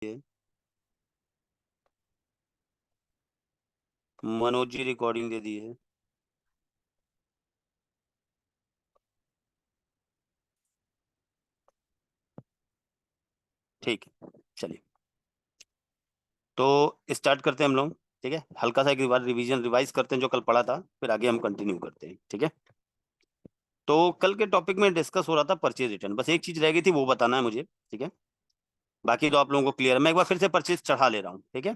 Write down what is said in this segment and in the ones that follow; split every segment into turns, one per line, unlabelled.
है। मनोज जी रिकॉर्डिंग दे दी है। ठीक है, चलिए तो स्टार्ट करते हैं हम लोग। ठीक है, हल्का सा एक बार रिवीजन रिवाइज करते हैं जो कल पढ़ा था, फिर आगे हम कंटिन्यू करते हैं। ठीक है, तो कल के टॉपिक में डिस्कस हो रहा था परचेज रिटर्न, बस एक चीज रह गई थी वो बताना है मुझे। ठीक है, बाकी तो आप लोगों को क्लियर है। मैं एक बार फिर से परचेज चढ़ा ले रहा हूँ। ठीक है,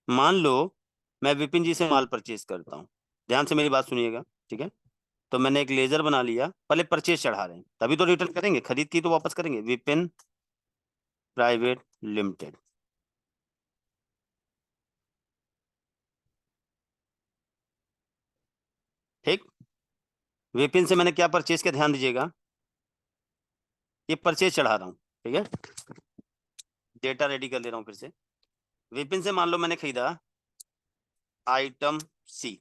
मान लो मैं विपिन जी से माल परचेज करता हूँ, ध्यान से मेरी बात सुनिएगा। ठीक है, तो मैंने एक लेजर बना लिया, पहले परचेज चढ़ा रहे हैं तभी तो रिटर्न करेंगे, खरीद की तो वापस करेंगे। Vipin private limited. ठीक, विपिन से मैंने क्या परचेज किया ध्यान दीजिएगा, ये परचेज चढ़ा रहा हूँ। ठीक है, डेटा रेडी कर ले रहा हूँ फिर से। विपिन से मान लो मैंने खरीदा आइटम सी,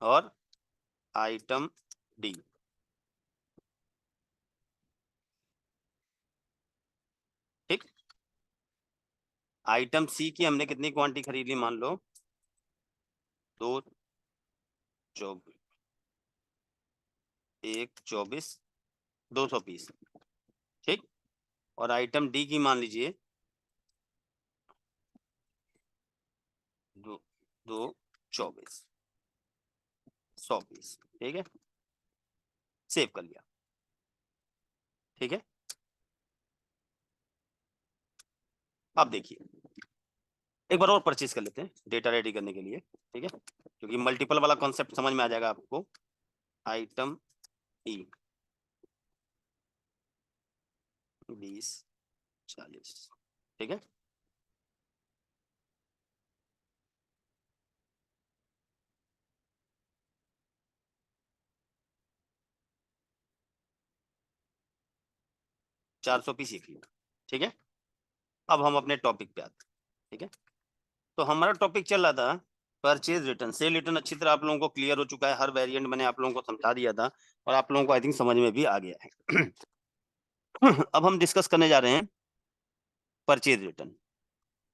और आइटम डी। ठीक, आइटम सी की हमने कितनी क्वांटिटी खरीद ली, मान लो 2 24, 1 24, 200 पीस। ठीक, और आइटम डी की मान लीजिए 2 24, 100 पीस। ठीक है, सेव कर लिया। ठीक है, अब देखिए एक बार और परचेज कर लेते हैं डेटा रेडी करने के लिए। ठीक है, क्योंकि मल्टीपल वाला कॉन्सेप्ट समझ में आ जाएगा आपको। आइटम ई 20 40। ठीक है, 400 पीस ही खरीदा। ठीक है, अब हम अपने टॉपिक पे आते हैं। ठीक है, तो हमारा टॉपिक चल रहा था परचेज रिटर्न। सेल रिटर्न अच्छी तरह आप लोगों को क्लियर हो चुका है, हर वेरिएंट मैंने आप लोगों को समझा दिया था, और आप लोगों को आई थिंक समझ में भी आ गया है। अब हम डिस्कस करने जा रहे हैं परचेज रिटर्न।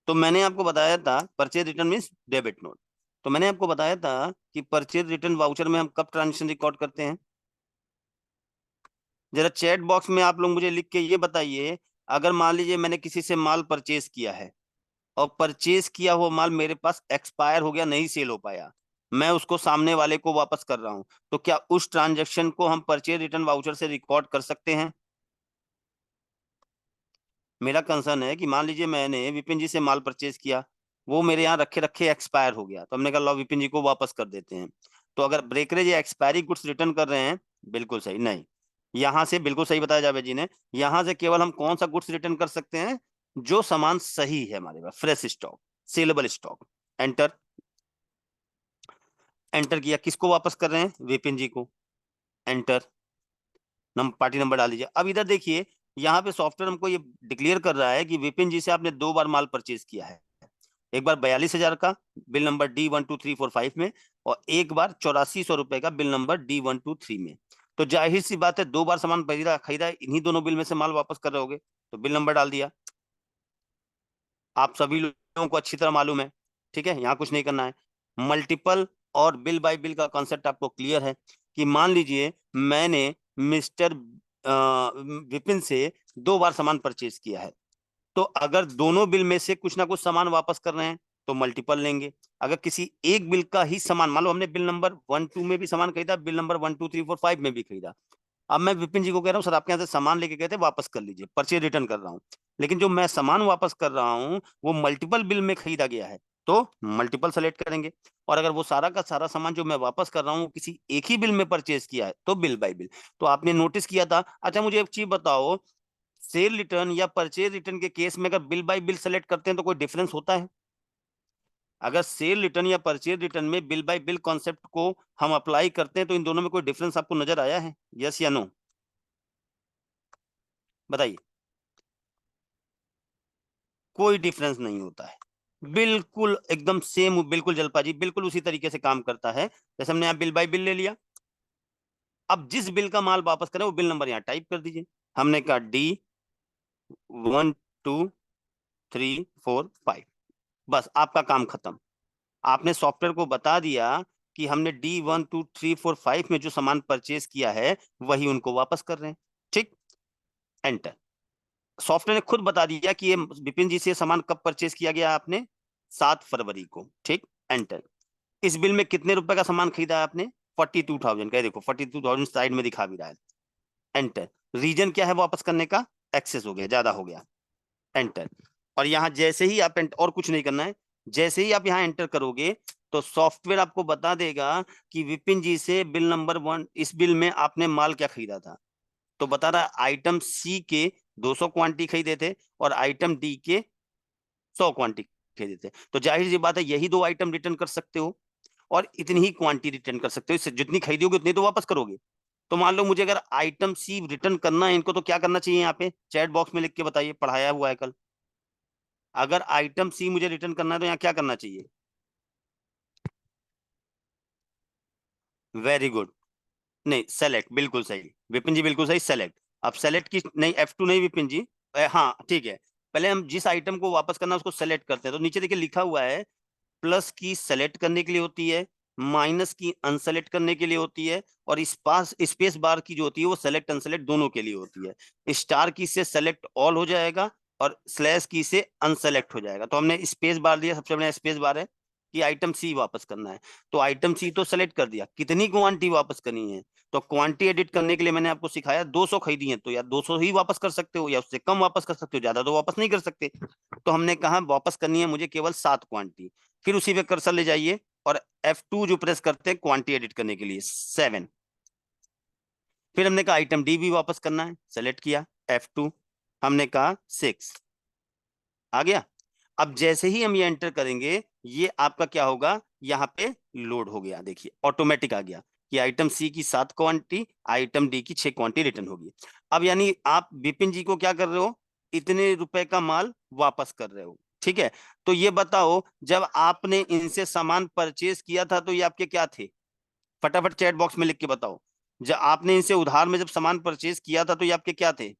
तो मैंने आपको बताया था purchase return means debit note. तो मैंने आपको बताया था कि परचेज रिटर्न वाउचर में हम कब ट्रांजेक्शन रिकॉर्ड करते हैं। जरा चैट बॉक्स में आप लोग मुझे लिख के ये बताइए, अगर मान लीजिए मैंने किसी से माल परचेज किया है और परचेज किया हुआ माल मेरे पास एक्सपायर हो गया, नहीं सेल हो पाया, मैं उसको सामने वाले को वापस कर रहा हूं, तो क्या उस ट्रांजैक्शन को हम परचेज रिटर्न वाउचर से रिकॉर्ड कर सकते हैं। मेरा कंसर्न है कि मान लीजिए मैंने विपिन जी से माल परचेज किया, वो मेरे यहाँ रखे रखे एक्सपायर हो गया, तो हमने कहा लो विपिन जी को वापस कर देते हैं। तो अगर ब्रेकरेज या एक्सपायरी गुड्स रिटर्न कर रहे हैं, बिल्कुल सही नहीं, यहाँ से बिल्कुल सही बताया जावेद जी ने, यहाँ से केवल हम कौन सा गुड्स रिटर्न कर सकते हैं, जो सामान सही है हमारे पास, fresh stock, saleable stock. Enter, enter किया, किसको वापस कर रहे हैं, विपिन जी को। एंटर, पार्टी नंबर डाल दीजिए। अब इधर देखिए, यहाँ पे सॉफ्टवेयर हमको ये डिक्लेयर कर रहा है कि विपिन जी से आपने 2 बार माल परचेज किया है, एक बार 42,000 का बिल नंबर D12345 में, और एक बार 8400 रुपए का बिल नंबर D123 में। तो जाहिर सी बात है 2 बार सामान खरीदा खरीदा, इन्हीं दोनों बिल में से माल वापस कर रहे होगे, तो बिल नंबर डाल दिया। आप सभी लोगों को अच्छी तरह मालूम है। ठीक है, यहाँ कुछ नहीं करना है। मल्टीपल और बिल बाय बिल का कॉन्सेप्ट आपको क्लियर है, कि मान लीजिए मैंने मिस्टर विपिन से 2 बार सामान परचेज किया है, तो अगर दोनों बिल में से कुछ ना कुछ सामान वापस कर रहे हैं तो मल्टीपल लेंगे। अगर किसी एक बिल का ही सामान, मान लो हमने बिल नंबर 1 2 में भी सामान खरीदा, बिल नंबर 1 2 3 4 5 में भी खरीदा, अब मैं विपिन जी को कह रहा हूँ सर आपके यहाँ से सामान लेके गए थे, वापस कर लीजिए, परचेज रिटर्न कर रहा हूँ, लेकिन जो मैं सामान वापस कर रहा हूँ वो मल्टीपल बिल में खरीदा गया है, तो मल्टीपल सेलेक्ट करेंगे। और अगर वो सारा का सारा सामान जो मैं वापस कर रहा हूँ किसी एक ही बिल में परचेज किया है, तो बिल बाय बिल। तो आपने नोटिस किया था। अच्छा मुझे एक चीज बताओ, सेल रिटर्न या परचेज रिटर्न के केस में अगर बिल बाय बिल सेलेक्ट करते हैं तो कोई डिफरेंस होता है। अगर सेल रिटर्न या परचेज रिटर्न में बिल बाय बिल कॉन्सेप्ट को हम अप्लाई करते हैं, तो इन दोनों में कोई डिफरेंस आपको नजर आया है, यस या नो, बताइए। कोई डिफरेंस नहीं होता है, बिल्कुल एकदम सेम, बिल्कुल जलपा जी, बिल्कुल उसी तरीके से काम करता है। जैसे हमने यहाँ बिल बाय बिल ले लिया, अब जिस बिल का माल वापस करें वो बिल नंबर यहाँ टाइप कर दीजिए। हमने कहा D 1 2 3 4 5, बस आपका काम खत्म। आपने सॉफ्टवेयर को बता दिया कि हमने D 1 2 3 4 5 में जो सामान परचेज किया है वही उनको वापस कर रहे हैं। ठीक, एंटर। सॉफ्टवेयर ने खुद बता दिया कि ये विपिन जी से सामान कब परचेज किया गया आपने, 7 फरवरी को। ठीक, एंटर। इस बिल में कितने रुपए का सामान खरीदा है आपने, 42,000 का। देखो 42,000 साइड में दिखा भी रहा है। एंटर। रीजन क्या है वापस करने का, एक्सेस हो गया, ज्यादा हो गया। एंटर। और यहां जैसे ही आप एंटर, और कुछ नहीं करना है, जैसे ही आप यहां एंटर करोगे तो सॉफ्टवेयर आपको बता देगा कि विपिन जी से बिल नंबर 1, इस बिल में आपने माल क्या खरीदा था। तो बता रहा है आइटम सी के 200 क्वांटिटी खरीदे थे और आइटम डी के 100 क्वांटिटी खरीदे थे। तो जाहिर सी बात है यही दो आइटम रिटर्न कर सकते हो और इतनी ही क्वांटिटी रिटर्न कर सकते हो। इससे जितनी खरीदी होगी उतनी तो वापस करोगे। तो मान लो मुझे अगर आइटम सी रिटर्न करना है इनको, तो क्या करना चाहिए, यहाँ पे चैट बॉक्स में लिख के बताइए, पढ़ाया हुआ है कल। अगर आइटम सी मुझे रिटर्न करना है तो यहाँ क्या करना चाहिए। Very good. नहीं, सेलेक्ट, बिल्कुल सही विपिन जी, बिल्कुल सही, सेलेक्ट। अब सेलेक्ट की नहीं, F2 नहीं विपिन जी। हाँ ठीक है। पहले हम जिस आइटम को वापस करना है उसको सेलेक्ट करते हैं। तो नीचे देखिए लिखा हुआ है, प्लस की सेलेक्ट करने के लिए होती है, माइनस की अनसेलेक्ट करने के लिए होती है, और स्पेस बार की जो होती है वो सेलेक्ट अनसेलेक्ट दोनों के लिए होती है। स्टार की से सेलेक्ट ऑल हो जाएगा और स्लैश की से अनसेलेक्ट हो जाएगा। तो हमने स्पेस बार दिया, सबसे बड़ा स्पेस बार है कि आइटम सी वापस करना है। तो आइटम सी तो सेलेक्ट कर दिया, कितनी क्वांटिटी वापस करनी है। तो क्वांटिटी एडिट करने के लिए मैंने आपको सिखाया 200 खरीदी है, तो यार 200 ही वापस कर सकते हो या उससे कम वापस कर सकते हो, ज्यादा तो वापस नहीं कर सकते। तो हमने कहा वापस करनी है मुझे केवल 7 क्वांटिटी। फिर उसी पे कर्सर ले जाइए और F2 जो प्रेस करते हैं क्वांटिटी एडिट करने के लिए, 7। फिर हमने कहा आइटम डी भी वापस करना है, सेलेक्ट किया, F2। हमने कहा 6, आ गया। अब जैसे ही हम ये एंटर करेंगे ये आपका क्या होगा, यहाँ पे लोड हो गया, देखिए ऑटोमेटिक आ गया कि आइटम सी की 7 क्वांटिटी, आइटम डी की 6 क्वांटिटी रिटर्न होगी। अब यानी आप विपिन जी को क्या कर रहे हो, इतने रुपए का माल वापस कर रहे हो। ठीक है। तो ये बताओ जब आपने इनसे सामान परचेज किया था तो ये आपके क्या थे, फटाफट चैट बॉक्स में लिख के बताओ। जब आपने इनसे उधार में जब सामान परचेज किया था तो ये आपके क्या थे।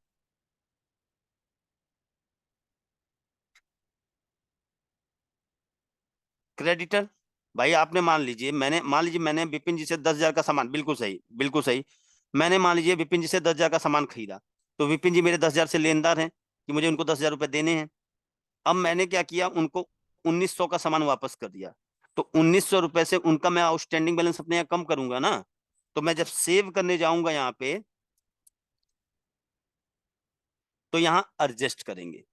क्रेडिटर। भाई आपने मान लीजिए मैंने विपिन जी से 10,000 का सामान, बिल्कुल सही बिल्कुल सही, मैंने मान लीजिए विपिन जी से 10,000 का सामान खरीदा। तो विपिन जी मेरे 10,000 से लेनदार हैं कि मुझे उनको 10,000 रुपए देने हैं। अब मैंने क्या किया, उनको 1,900 का सामान वापस कर दिया। तो 1,900 रुपए से उनका मैं आउटस्टैंडिंग बैलेंस अपने यहाँ कम करूंगा ना। तो मैं जब सेव करने जाऊंगा यहाँ पे, तो यहाँ एडजस्ट करेंगे,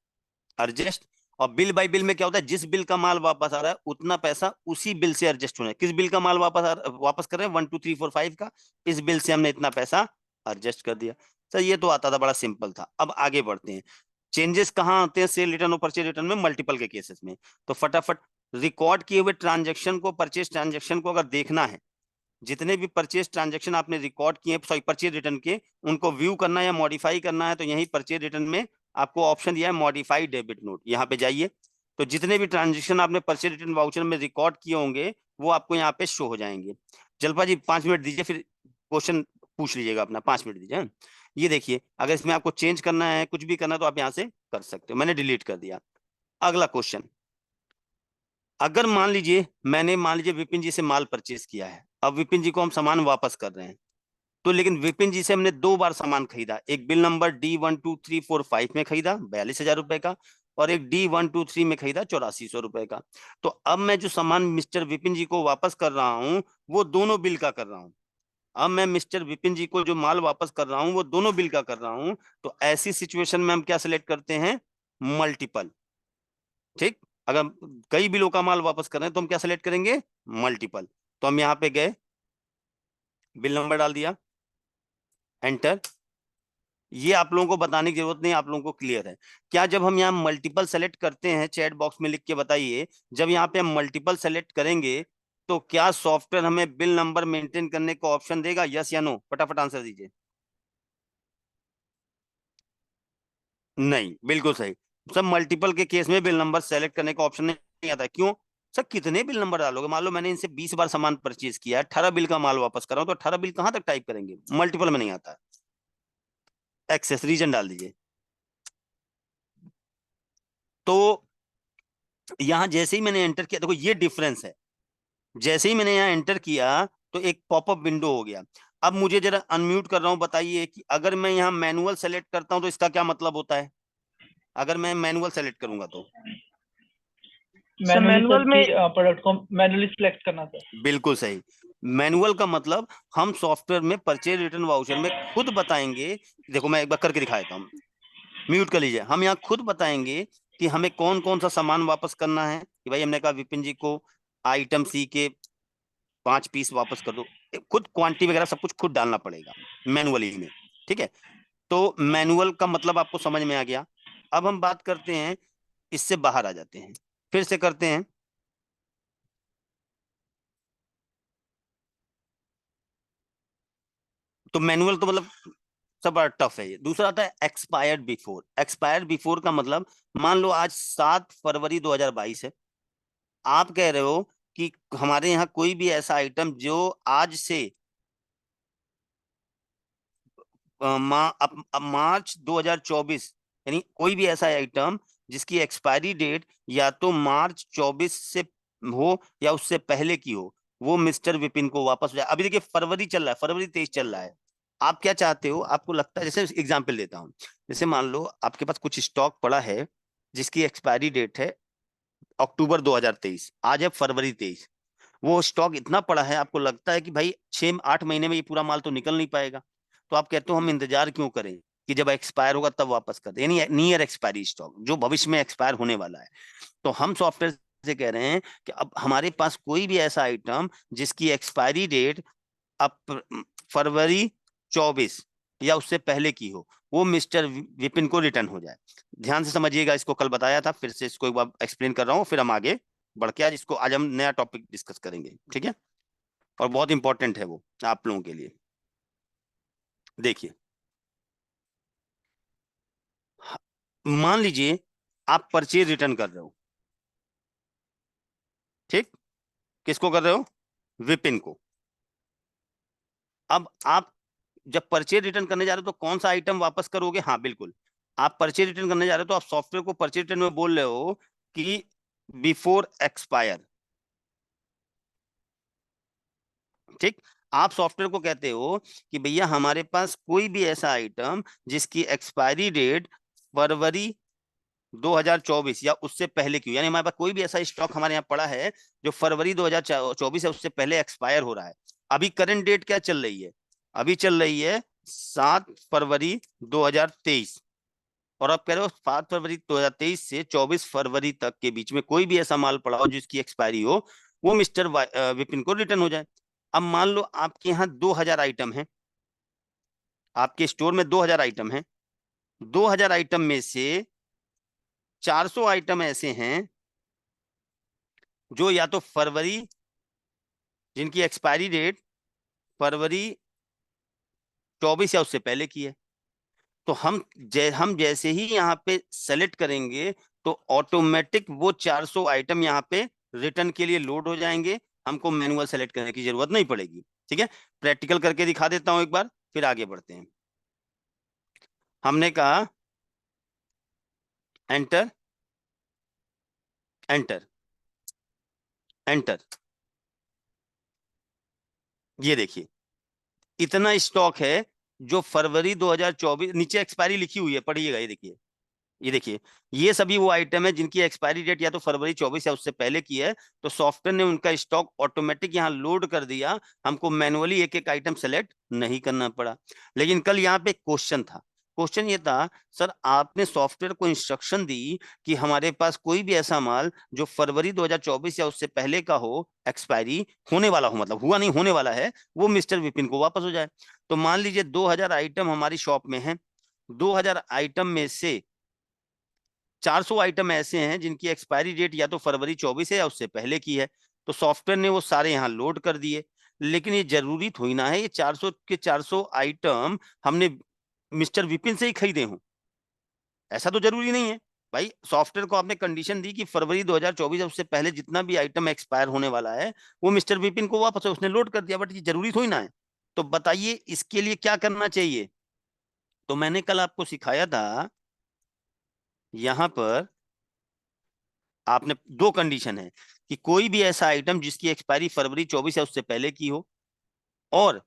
एडजस्ट। और बिल बाय बिल में क्या होता है, जिस बिल का माल वापस आ रहा है उतना पैसा उसी बिल से एडजस्ट होना है। किस बिल का माल वापस कर रहे हैं, 1 2 3 4 5 का, इस बिल से हमने इतना पैसा एडजस्ट कर दिया। सर ये तो आता था, बड़ा सिंपल था। अब आगे बढ़ते हैं। चेंजेस कहाँ आते हैं सेल रिटर्न और परचेज रिटर्न में, मल्टीपल के केसेस में। तो फटाफट रिकॉर्ड किए हुए ट्रांजेक्शन को, परचेज ट्रांजेक्शन को अगर देखना है, जितने भी परचेज ट्रांजेक्शन आपने रिकॉर्ड किए, सॉरी परचेज रिटर्न के, उनको व्यू करना है या मॉडिफाई करना है, तो यही परचेज रिटर्न में आपको ऑप्शन दिया है मॉडिफाई डेबिट नोट, यहाँ पे जाइए। तो जितने भी ट्रांजेक्शन आपने परचेज रिटर्न वाउचर में रिकॉर्ड किए होंगे वो आपको यहाँ पे शो हो जाएंगे। जलपा जी 5 मिनट दीजिए, फिर क्वेश्चन पूछ लीजिएगा अपना, 5 मिनट दीजिए, हाँ? ये देखिए अगर इसमें आपको चेंज करना है, कुछ भी करना है, तो आप यहाँ से कर सकते हो। मैंने डिलीट कर दिया। अगला क्वेश्चन, अगर मान लीजिए विपिन जी से माल परचेज किया है, अब विपिन जी को हम सामान वापस कर रहे हैं। तो लेकिन विपिन जी से हमने 2 बार सामान खरीदा, एक बिल नंबर D 1 2 3 4 5 में खरीदा 42,000 रुपए का, और एक D 1 2 3 में खरीदा 8400 रुपए का। तो अब मैं जो सामान मिस्टर विपिन जी को वापस कर रहा हूँ वो दोनों बिल का कर रहा हूँ। अब मैं मिस्टर विपिन जी को जो माल वापस कर रहा हूँ वो दोनों बिल का कर रहा हूँ। तो ऐसी सिचुएशन में हम क्या सिलेक्ट करते हैं, मल्टीपल। ठीक। अगर कई बिलों का माल वापस कर रहे हैं तो हम क्या सिलेक्ट करेंगे, मल्टीपल। तो हम यहाँ पे गए, बिल नंबर डाल दिया, एंटर। ये आप लोगों को बताने की जरूरत नहीं, आप लोगों को क्लियर है क्या। जब हम यहाँ मल्टीपल सेलेक्ट करते हैं, चैट बॉक्स में लिख के बताइए, जब यहाँ पे हम मल्टीपल सेलेक्ट करेंगे तो क्या सॉफ्टवेयर हमें बिल नंबर मेंटेन करने का ऑप्शन देगा, यस या नो, फटाफट आंसर दीजिए। नहीं, बिल्कुल सही। सब मल्टीपल के केस में बिल नंबर सेलेक्ट करने का ऑप्शन नहीं आता है, क्यों। सर कितने बिल नंबर डालोगे? मान लो मैंने इनसे 20 बार सामान परचेज किया है, 18 बिल का माल वापस कर रहा हूँ, तो 18 बिल कहां तक टाइप करेंगे? मल्टीपल में नहीं आता। एक्सेस रीजन डाल दीजिए। तो यहां जैसे ही मैंने एंटर किया, देखो ये डिफरेंस है। जैसे ही मैंने यहाँ एंटर किया तो एक पॉपअप विंडो हो गया। अब मुझे जरा अनम्यूट कर रहा हूं, बताइए कि अगर मैं यहाँ मैनुअल सेलेक्ट करता हूं तो इसका क्या मतलब होता है? अगर मैं मैनुअल सेलेक्ट करूंगा तो
सर
मैनुअली
मैनुअल
सर
में
की प्रोडक्ट को मैनुअली सिलेक्ट करना सर।
बिल्कुल सही। मैनुअल का मतलब हम सॉफ्टवेयर में परचेज रिटर्न वाउचर में खुद बताएंगे। देखो मैं एक बार करके दिखा देता हूँ, म्यूट कर लीजिए। हम यहाँ खुद बताएंगे कि हमें कौन कौन सा सामान वापस करना है। कि भाई हमने कहा विपिन जी को आइटम सी के 5 पीस वापस कर दो, खुद क्वांटिटी वगैरह सब कुछ खुद डालना पड़ेगा मैनुअली में। ठीक है, तो मैनुअल का मतलब आपको समझ में आ गया। अब हम बात करते हैं, इससे बाहर आ जाते हैं, फिर से करते हैं। तो मैनुअल तो मतलब सब बड़ा टफ है। ये दूसरा आता है एक्सपायर्ड बिफोर। एक्सपायर्ड बिफोर का मतलब, मान लो आज 7 फरवरी 2022 है, आप कह रहे हो कि हमारे यहाँ कोई भी ऐसा आइटम जो आज से मार्च 2024, यानी कोई भी ऐसा आइटम जिसकी एक्सपायरी डेट या तो मार्च 24 से हो या उससे पहले की हो, वो मिस्टर विपिन को वापस हो जाए। अभी देखिए फरवरी चल रहा है, फरवरी 23 चल रहा है। आप क्या चाहते हो? आपको लगता है, जैसे एग्जाम्पल देता हूँ, जैसे मान लो आपके पास कुछ स्टॉक पड़ा है जिसकी एक्सपायरी डेट है अक्टूबर 2023, आज है फरवरी 23। वो स्टॉक इतना पड़ा है, आपको लगता है कि भाई 6-8 महीने में ये पूरा माल तो निकल नहीं पाएगा, तो आप कहते हो हम इंतजार क्यों करें कि जब एक्सपायर होगा तब वापस कर दे, यानी नियर एक्सपायरी स्टॉक जो भविष्य में एक्सपायर होने वाला है। तो हम सॉफ्टवेयर से कह रहे हैं कि अब हमारे पास कोई भी ऐसा आइटम जिसकी एक्सपायरी डेट अब फरवरी 24 या उससे पहले की हो, वो मिस्टर विपिन को रिटर्न हो जाए। ध्यान से समझिएगा, इसको कल बताया था, फिर से इसको एक बार एक्सप्लेन कर रहा हूँ, फिर हम आगे बढ़ के आज हम नया टॉपिक डिस्कस करेंगे। ठीक है, और बहुत इंपॉर्टेंट है वो आप लोगों के लिए। देखिए, मान लीजिए आप परचेज रिटर्न कर रहे हो, ठीक, किसको कर रहे हो? विपिन को। अब आप जब परचेज रिटर्न करने जा रहे हो तो कौन सा आइटम वापस करोगे? हाँ बिल्कुल, आप परचेज रिटर्न करने जा रहे हो तो आप सॉफ्टवेयर को परचेज रिटर्न में बोल रहे हो कि बिफोर एक्सपायर। ठीक, आप सॉफ्टवेयर को कहते हो कि भैया हमारे पास कोई भी ऐसा आइटम जिसकी एक्सपायरी डेट फरवरी 2024 या उससे पहले की, यानी हमारे पास कोई भी ऐसा स्टॉक हमारे यहाँ पड़ा है जो फरवरी 2024 है उससे पहले एक्सपायर हो रहा है। अभी करंट डेट क्या चल रही है? अभी चल रही है 7 फरवरी 2023, और आप कह रहे हो 7 फरवरी 2023 से 24 फरवरी तक के बीच में कोई भी ऐसा माल पड़ा हो जिसकी एक्सपायरी हो, वो मिस्टर विपिन को रिटर्न हो जाए। अब मान लो आपके यहाँ 2000 आइटम है, आपके स्टोर में 2000 आइटम है, 2000 आइटम में से 400 आइटम ऐसे हैं जो या तो फरवरी, जिनकी एक्सपायरी डेट फरवरी 24 या उससे पहले की है। तो हम जैसे ही यहाँ पे सेलेक्ट करेंगे तो ऑटोमेटिक वो 400 आइटम यहाँ पे रिटर्न के लिए लोड हो जाएंगे, हमको मैनुअल सेलेक्ट करने की जरूरत नहीं पड़ेगी। ठीक है, प्रैक्टिकल करके दिखा देता हूं एक बार, फिर आगे बढ़ते हैं। हमने कहा एंटर, एंटर, एंटर। ये देखिए इतना स्टॉक है जो फरवरी 2024, नीचे एक्सपायरी लिखी हुई है, पढ़िएगा। ये देखिए, ये देखिए, ये सभी वो आइटम है जिनकी एक्सपायरी डेट या तो फरवरी 24 या उससे पहले की है। तो सॉफ्टवेयर ने उनका स्टॉक ऑटोमेटिक यहाँ लोड कर दिया, हमको मैनुअली एक एक आइटम सेलेक्ट नहीं करना पड़ा। लेकिन कल यहाँ पे क्वेश्चन था, क्वेश्चन ये था, सर आपने सॉफ्टवेयर को इंस्ट्रक्शन दी कि हमारे पास कोई भी ऐसा माल जो फरवरी 2024 या उससे पहले का हो, एक्सपायरी होने वाला हो, मतलब हुआ नहीं होने वाला है, वो मिस्टर विपिन को वापस हो जाए। तो मान लीजिए 2000 आइटम हमारी शॉप में है, 2000 आइटम में से 400 आइटम ऐसे हैं जिनकी एक्सपायरी डेट या तो फरवरी 24 है या उससे पहले की है। तो सॉफ्टवेयर ने वो सारे यहाँ लोड कर दिए। लेकिन ये जरूरी थोड़ी ना है ये 400 के 400 आइटम हमने मिस्टर विपिन से ही खरीदे हों, ऐसा तो जरूरी नहीं है। भाई सॉफ्टवेयर को आपने कंडीशन दी कि फरवरी 2024 उससे पहले जितना भी आइटम एक्सपायर होने वाला है वो मिस्टर विपिन को वापस उसने लोड कर दिया, बट ये जरूरी थोड़ी ना है। तो बताइए इसके लिए क्या करना चाहिए। तो मैंने कल आपको सिखाया था, यहां पर आपने दो कंडीशन है कि कोई भी ऐसा आइटम जिसकी एक्सपायरी फरवरी 24 या उससे पहले की हो और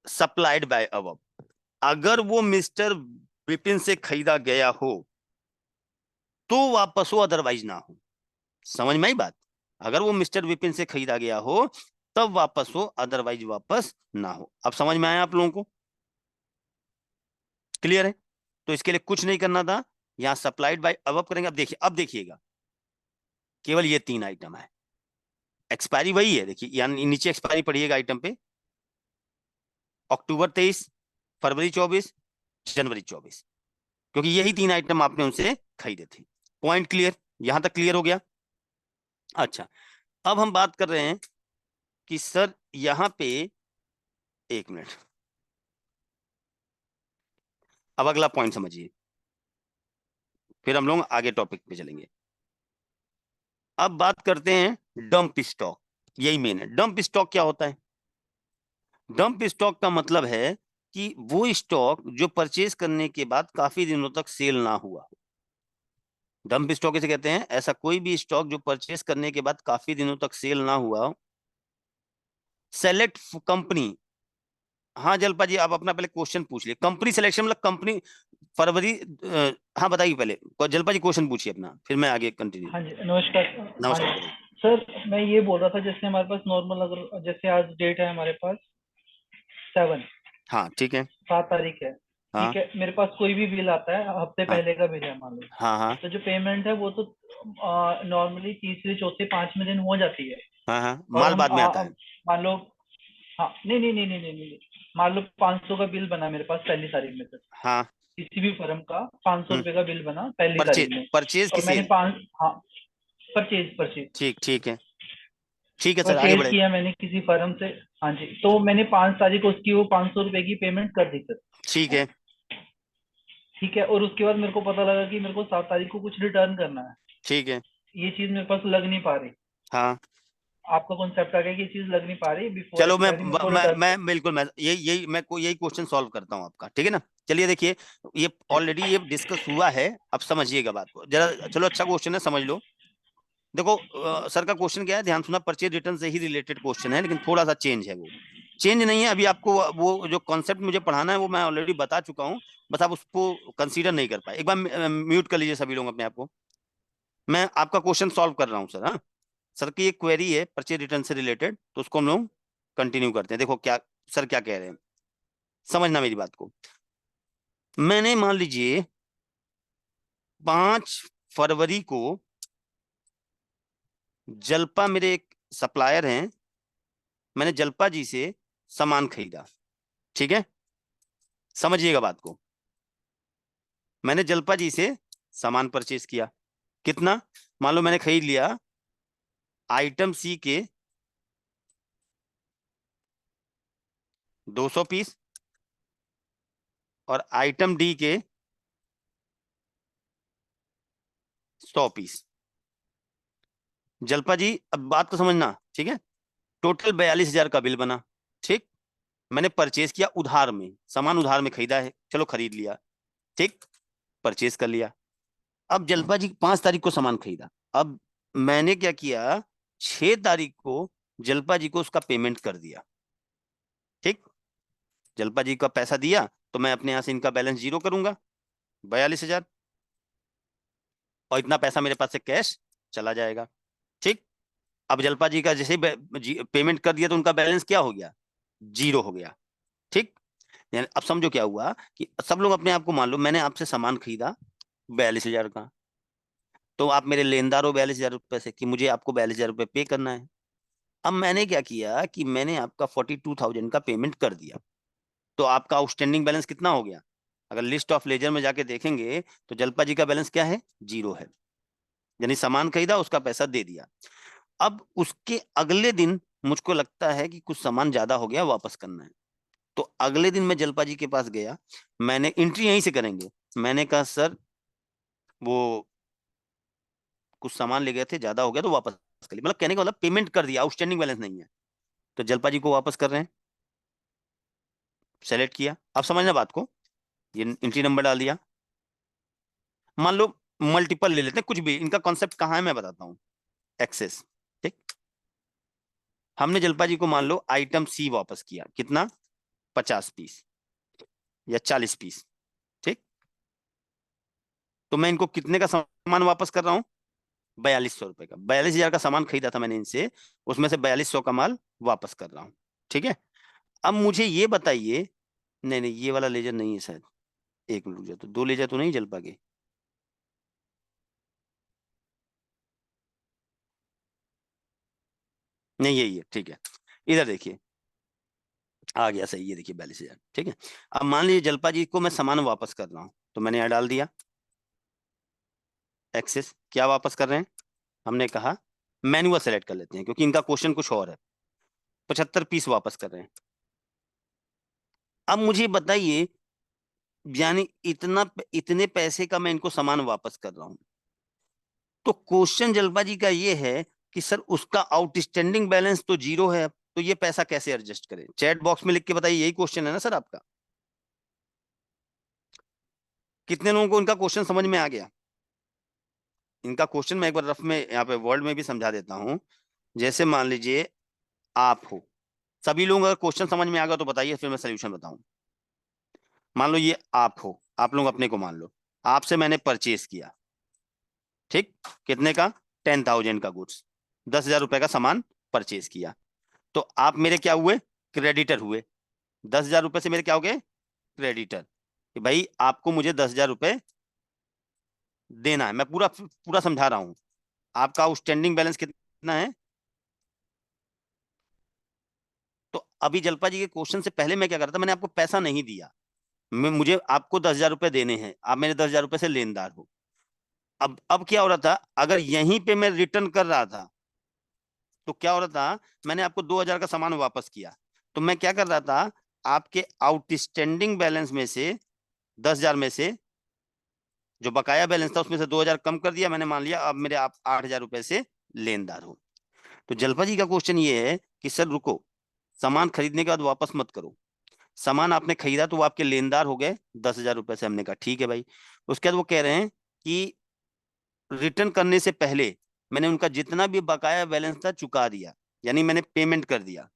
सप्लाइड बाय अबव, अगर वो मिस्टर विपिन से खरीदा गया हो तो वापस हो, अदरवाइज ना हो। समझ में आई बात। अगर वो मिस्टर विपिन से खरीदा गया हो तब वापस हो, अदरवाइज वापस ना हो। अब समझ में आया आप लोगों को, क्लियर है। तो इसके लिए कुछ नहीं करना था, यहां सप्लाइड बाय अबव करेंगे। अब देखिएगा केवल ये 3 आइटम है, एक्सपायरी वही है। देखिए यानी नीचे एक्सपायरी पढ़िएगा आइटम पे, अक्टूबर 23, फरवरी 24, जनवरी 24, क्योंकि यही 3 आइटम आपने उनसे खरीदे थे। पॉइंट क्लियर, यहां तक क्लियर हो गया। अच्छा, अब हम बात कर रहे हैं कि सर यहां पे, एक मिनट, अब अगला पॉइंट समझिए, फिर हम लोग आगे टॉपिक पे चलेंगे। अब बात करते हैं डंप स्टॉक, यही मेन है। डंप स्टॉक क्या होता है? डंप स्टॉक का मतलब है कि वो स्टॉक जो परचेज करने के बाद काफी दिनों तक सेल ना हुआ। डंप स्टॉक इसे कहते हैं, ऐसा कोई भी स्टॉक जो परचेज करने के बाद काफी दिनों तक सेल ना हुआ। सेलेक्ट कंपनी, हाँ जलपा जी आप अपना पहले क्वेश्चन पूछ लिए। कंपनी सिलेक्शन मतलब कंपनी फरवरी, हाँ बताइए पहले जलपा जी क्वेश्चन पूछिए अपना, फिर मैं आगे कंटिन्यू।
हाँ जी, नमस्कार। हाँ
नमस्कार
जी
बताइए।
सर, मैं ये बोल रहा था जैसे हमारे पास नॉर्मल, अगर जैसे आज डेट है हमारे पास 7,
हाँ ठीक है।
7 तारीख है।
हाँ
ठीक है, मेरे पास कोई भी बिल आता है, हफ्ते
हाँ
पहले का बिल है मान लो,
हाँ हाँ
तो जो पेमेंट है वो तो नॉर्मली तीसरे चौथे 5वें दिन हो जाती है।
हाँ हाँ,
और
माल
हम
बाद में आता है।
मान लो, हाँ नहीं नहीं नहीं नहीं नहीं नहीं, मान लो 500 का बिल बना मेरे पास पहली तारीख में, सर
हाँ।
किसी भी फर्म का 500 रुपए का बिल बना पहली तारीख
परचेज,
में,
परचेज की
और मैंने
सेल।
5, हाँ, परचेज परचेज
ठीक ठीक है, ठीक है सर आगे
परचेज
बढ़े।
किया मैंने किसी फर्म से। हाँ जी, तो मैंने 5 तारीख को उसकी वो 500 रुपए की पेमेंट कर दी सर।
ठीक है।
ठीक है, और उसके बाद मेरे को पता लगा कि मेरे को 7 तारीख को कुछ रिटर्न करना है।
ठीक है।
ये चीज मेरे पास लग नहीं पा रही।
हाँ
आपका कॉन्सेप्ट आ गया कि ये चीज लग नहीं पा रही, बिफोर
चलो
एक्सपायरी मेरे को रिटर्न कर।
मैं बिल्कुल, मैं यही क्वेश्चन सॉल्व करता हूँ आपका, ठीक है ना। चलिए देखिए, ये
जी
ऑलरेडी ये डिस्कस हुआ है, अब समझिएगा बात को जरा। चलो अच्छा क्वेश्चन है, समझ लो। देखो सर का क्वेश्चन क्या है, ध्यान सुना, परचेज रिटर्न से ही रिलेटेड क्वेश्चन है, लेकिन थोड़ा सा चेंज है। वो चेंज नहीं है, अभी आपको वो जो कॉन्सेप्ट मुझे पढ़ाना है वो मैं ऑलरेडी बता चुका हूँ, बस आप उसको कंसीडर नहीं कर पाए। एक बार म्यूट कर लीजिए सभी लोग अपने आप को, मैं आपका क्वेश्चन सॉल्व कर रहा हूँ सर। हाँ, सर की एक क्वेरी है परचेज रिटर्न से रिलेटेड, तो उसको हम लोग कंटिन्यू करते हैं। देखो क्या सर क्या कह रहे हैं, समझना मेरी बात को। मैंने मान लीजिए 5 फरवरी को जलपा मेरे एक सप्लायर हैं, मैंने जलपा जी से सामान खरीदा, ठीक है, समझिएगा बात को। मैंने जलपा जी से सामान परचेज किया, कितना, मान लो मैंने खरीद लिया आइटम सी के 200 पीस और आइटम डी के 100 पीस। जलपा जी अब बात को समझना, ठीक है, टोटल 42,000 का बिल बना। ठीक, मैंने परचेज किया उधार में, सामान उधार में खरीदा है, चलो खरीद लिया, ठीक, परचेज कर लिया। अब जलपा जी 5 तारीख को सामान खरीदा, अब मैंने क्या किया, 6 तारीख को जलपा जी को उसका पेमेंट कर दिया। ठीक, जलपा जी का पैसा दिया तो मैं अपने यहां से इनका बैलेंस जीरो करूंगा, 42,000, और इतना पैसा मेरे पास से कैश चला जाएगा। ठीक, अब जलपा जी का जैसे ही पेमेंट कर दिया तो उनका बैलेंस क्या हो गया, जीरो हो गया। ठीक, यानी अब समझो क्या हुआ कि सब लोग अपने आप को मान लो, मैंने आपसे सामान खरीदा 42,000 का, तो आप मेरे लेनदार हो 42,000 रुपए से, कि मुझे आपको 42,000 रुपए पे करना है। अब मैंने क्या किया कि मैंने आपका 42,000 का पेमेंट कर दिया, तो आपका आउटस्टैंडिंग बैलेंस कितना हो गया, अगर लिस्ट ऑफ लेजर में जाके देखेंगे तो जलपा जी का बैलेंस क्या है, जीरो है, यानी सामान खरीदा उसका पैसा दे दिया। अब उसके अगले दिन मुझको लगता है कि कुछ सामान ज्यादा हो गया, वापस करना है, तो अगले दिन मैं जलपा जी के पास गया, मैंने एंट्री यहीं से करेंगे, मैंने कहा सर वो कुछ सामान ले गए थे, ज्यादा हो गया तो वापस कर लिया, मतलब कहने का मतलब पेमेंट कर दिया, आउटस्टैंडिंग बैलेंस नहीं है। तो जलपा जी को वापस कर रहे हैं, सेलेक्ट किया। अब समझना बात को, ये एंट्री नंबर डाल दिया। मान लो मल्टीपल ले लेते हैं, कुछ भी, इनका कॉन्सेप्ट कहाँ है मैं बताता हूँ। एक्सेस, ठीक। हमने जलपा जी को मान लो आइटम सी वापस किया, कितना, 50 पीस या 40 पीस, ठीक। तो मैं इनको कितने का सामान वापस कर रहा हूँ, 4200 रुपए का, 42,000 का सामान खरीदा था मैंने इनसे, उसमें से 4200 का माल वापस कर रहा हूँ, ठीक है। अब मुझे ये बताइए, नहीं नहीं ये वाला लेजर नहीं है शायद, एक मिनट रुक जा, तो दो लेजर तो नहीं जलपा के, नहीं यही है, ठीक है। इधर देखिए, आ गया सही, ये देखिए 42,000, ठीक है। अब मान लीजिए जलपा जी को मैं सामान वापस कर रहा हूँ, तो मैंने यहाँ डाल दिया एक्सेस, क्या वापस कर रहे हैं, हमने कहा मैनुअल सेलेक्ट कर लेते हैं क्योंकि इनका क्वेश्चन कुछ और है। 75 पीस वापस कर रहे हैं। अब मुझे बताइए, यानी इतने पैसे का मैं इनको सामान वापस कर रहा हूं, तो क्वेश्चन जलपा जी का ये है कि सर उसका आउटस्टैंडिंग बैलेंस तो जीरो है, तो ये पैसा कैसे एडजस्ट करें, चैट बॉक्स में लिख के बताइए, यही क्वेश्चन है ना सर आपका। कितने लोगों को इनका क्वेश्चन समझ में आ गया। इनका क्वेश्चन मैं एक बार रफ में यहाँ पे वर्ड में भी समझा देता हूं। जैसे मान लीजिए आप हो, सभी लोगों का क्वेश्चन समझ में आ गया तो बताइए, फिर मैं सोल्यूशन बताऊं। मान लो ये आप हो, आप लोग अपने को मान लो, आपसे मैंने परचेज किया, ठीक, कितने का, 10,000 का गुड्स, 10,000 रुपए का सामान परचेज किया। तो आप मेरे क्या हुए, क्रेडिटर हुए। 10,000 रुपए से मेरे क्या हो गए, क्रेडिटर, कि भाई आपको मुझे 10,000 रुपए देना है, मैं पूरा पूरा समझा रहा हूं। आपका आउटस्टैंडिंग बैलेंस कितना है। तो अभी जलपा जी के क्वेश्चन से पहले मैं क्या कर रहा था, मैंने आपको पैसा नहीं दिया, मुझे आपको 10,000 रुपए देने हैं, आप मेरे 10,000 रुपए से लेनदार हो। अब क्या हो रहा था, अगर यहीं पे मैं रिटर्न कर रहा था तो क्या हो रहा था, मैंने आपको 2,000 का सामान वापस किया, तो मैं क्या कर रहा था, आपके आउटस्टैंडिंग बैलेंस में से 10,000 में से जो बकाया बैलेंस था उसमें से 2,000 कम कर दिया मैंने, मान लिया अब मेरे आप 8,000 रुपए से लेनदार हो। तो जलपा जी का क्वेश्चन ये है कि सर रुको, सामान खरीदने के बाद वापस मत करो, सामान आपने खरीदा तो वो आपके लेनदार हो गए 10,000 रुपए से, हमने कहा ठीक है भाई। उसके बाद वो कह रहे हैं कि रिटर्न करने से पहले मैंने उनका जितना भी बकाया बैलेंस था चुका दिया, यानी मैंने पेमेंट कर दिया,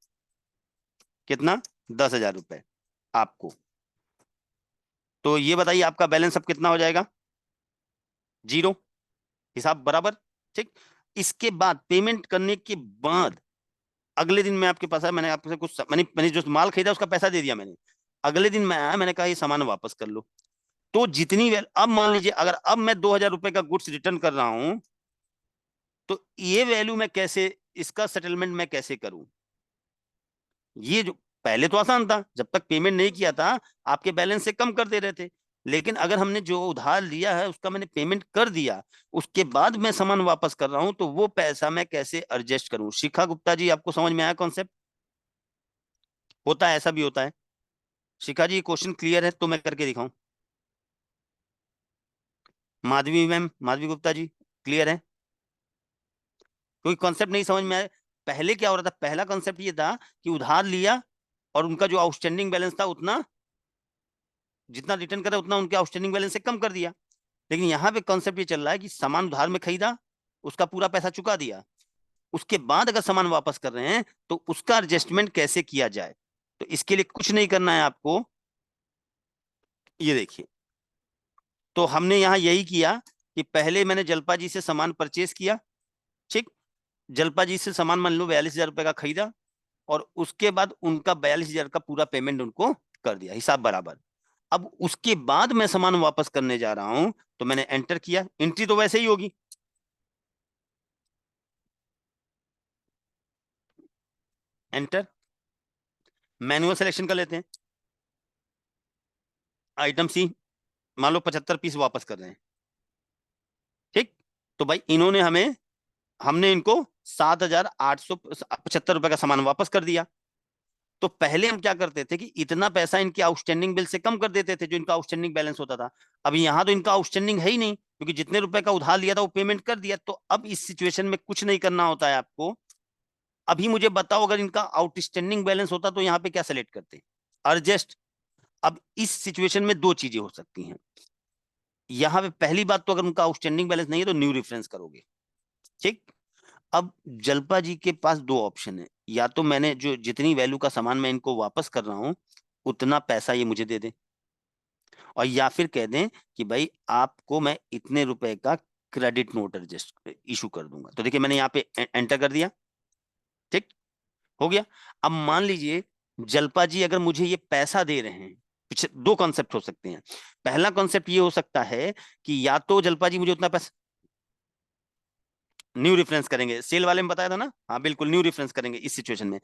कितना, 10,000 रुपए आपको। तो ये बताइए आपका बैलेंस अब कितना हो जाएगा, जीरो, हिसाब बराबर, ठीक। इसके बाद पेमेंट करने के बाद अगले दिन मैं आपके पास आया, मैंने आपसे कुछ मैंने जो माल खरीदा उसका पैसा दे दिया मैंने, अगले दिन मैं आया, मैंने कहा ये सामान वापस कर लो। तो जितनी अब मान लीजिए अगर अब मैं 2,000 रुपए का गुड्स रिटर्न कर रहा हूं, तो ये वैल्यू मैं कैसे, इसका सेटलमेंट मैं कैसे करूं। ये जो पहले तो आसान था, जब तक पेमेंट नहीं किया था आपके बैलेंस से कम कर दे रहे थे, लेकिन अगर हमने जो उधार लिया है उसका मैंने पेमेंट कर दिया, उसके बाद मैं सामान वापस कर रहा हूं, तो वो पैसा मैं कैसे एडजस्ट करूं। शिखा गुप्ता जी आपको समझ में आया कॉन्सेप्ट, होता है ऐसा भी होता है। शिखा जी क्वेश्चन क्लियर है तो मैं करके दिखाऊं। माधवी मैम, माधवी गुप्ता जी क्लियर है, कोई कॉन्सेप्ट नहीं समझ में आया। पहले क्या हो रहा था, पहला कॉन्सेप्ट ये था कि उधार लिया और उनका जो आउटस्टैंडिंग बैलेंस था उतना, जितना रिटर्न करा उतना उनके आउटस्टैंडिंग बैलेंस से कम कर दिया। लेकिन यहाँ पे कॉन्सेप्ट ये चल रहा है कि सामान उधार में खरीदा, उसका पूरा पैसा चुका दिया, उसके बाद अगर सामान वापस कर रहे हैं तो उसका एडजस्टमेंट कैसे किया जाए। तो इसके लिए कुछ नहीं करना है आपको, ये देखिए। तो हमने यहाँ यही किया कि पहले मैंने जलपा जी से सामान परचेज किया, ठीक, जलपा जी से सामान मान लो 42,000 रुपए का खरीदा, और उसके बाद उनका 42,000 का पूरा पेमेंट उनको कर दिया, हिसाब बराबर। अब उसके बाद मैं सामान वापस करने जा रहा हूं, तो मैंने एंटर किया, एंट्री तो वैसे ही होगी, एंटर, मैनुअल सिलेक्शन कर लेते हैं। आइटम सी, मान लो 75 पीस वापस कर रहे हैं, ठीक। तो भाई इन्होंने हमें, हमने इनको 7,875 रुपए का सामान वापस कर दिया। तो पहले हम क्या करते थे कि इतना पैसा इनके आउटस्टैंडिंग बिल से कम कर देते थे, जो इनका आउटस्टैंडिंग बैलेंस होता था। अब यहाँ तो इनका आउटस्टैंडिंग है ही नहीं, क्योंकि जितने रुपए का उधार लिया था वो पेमेंट कर दिया। तो अब इस सिचुएशन में कुछ नहीं करना होता है आपको। अभी मुझे बताओ, अगर इनका आउटस्टैंडिंग बैलेंस होता तो यहाँ पे क्या सेलेक्ट करते? एडजस्ट। अब इस सिचुएशन में दो चीजें हो सकती हैं। यहाँ पे पहली बात तो, अगर उनका आउटस्टैंडिंग बैलेंस नहीं है तो न्यू रेफरेंस करोगे, ठीक। अब जल्पा जी के पास दो ऑप्शन है, या तो मैंने जो जितनी वैल्यू का सामान मैं इनको वापस कर रहा हूं उतना पैसा ये मुझे दे दें, और या फिर कह दें कि भाई आपको मैं इतने रुपए का क्रेडिट नोट एडजस्ट इशू कर दूंगा। तो देखिए मैंने यहाँ पे एंटर कर दिया, ठीक हो गया। अब मान लीजिए जल्पा जी अगर मुझे ये पैसा दे रहे हैं, पीछे दो कॉन्सेप्ट हो सकते हैं। पहला कॉन्सेप्ट ये हो सकता है कि या तो जल्पा जी मुझे उतना पैसा, न्यू रेफरेंस करेंगे, सेल वाले में बताया था ना, हाँ बिल्कुल न्यू रेफरेंस करेंगे इस सिचुएशन में।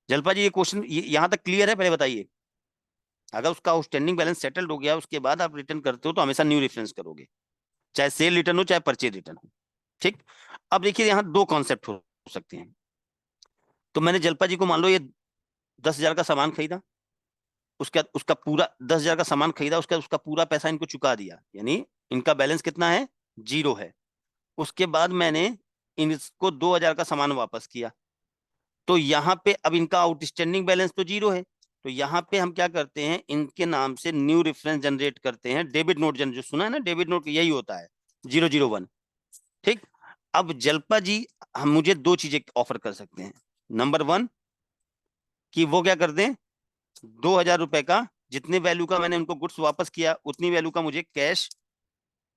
जल्पा जी ये क्वेश्चन यहां तक क्लियर है? पहले बताइए। अगर उसका आउटस्टैंडिंग बैलेंस सेटल्ड हो गया उसके बाद आप रिटर्न करते हो तो हमेशा न्यू रेफरेंस करोगे, चाहे सेल रिटर्न हो चाहे परचेज रिटर्न हो, ठीक। अब देखिए यहाँ दो कॉन्सेप्ट हो सकते हैं। तो मैंने जल्पा जी को मान लो ये 10,000 का सामान खरीदा, उसका उसका पूरा 10,000 का सामान खरीदा, उसका पूरा पैसा इनको चुका दिया, यानी इनका बैलेंस कितना है? 0 है। उसके बाद मैंने इनको 2,000 का सामान वापस किया, तो यहाँ पे अब इनका आउटस्टैंडिंग बैलेंस तो 0 है। तो यहाँ पे हम क्या करते हैं, इनके नाम से न्यू रेफरेंस जनरेट करते हैं, डेबिट नोट जो सुना है ना, डेबिट नोट यही होता है 001, ठीक। अब जल्पा जी हम मुझे दो चीजें ऑफर कर सकते हैं। नंबर 1 कि वो क्या कर दें, 2,000 रुपए का, जितने वैल्यू का मैंने उनको गुड्स वापस किया उतनी वैल्यू का मुझे कैश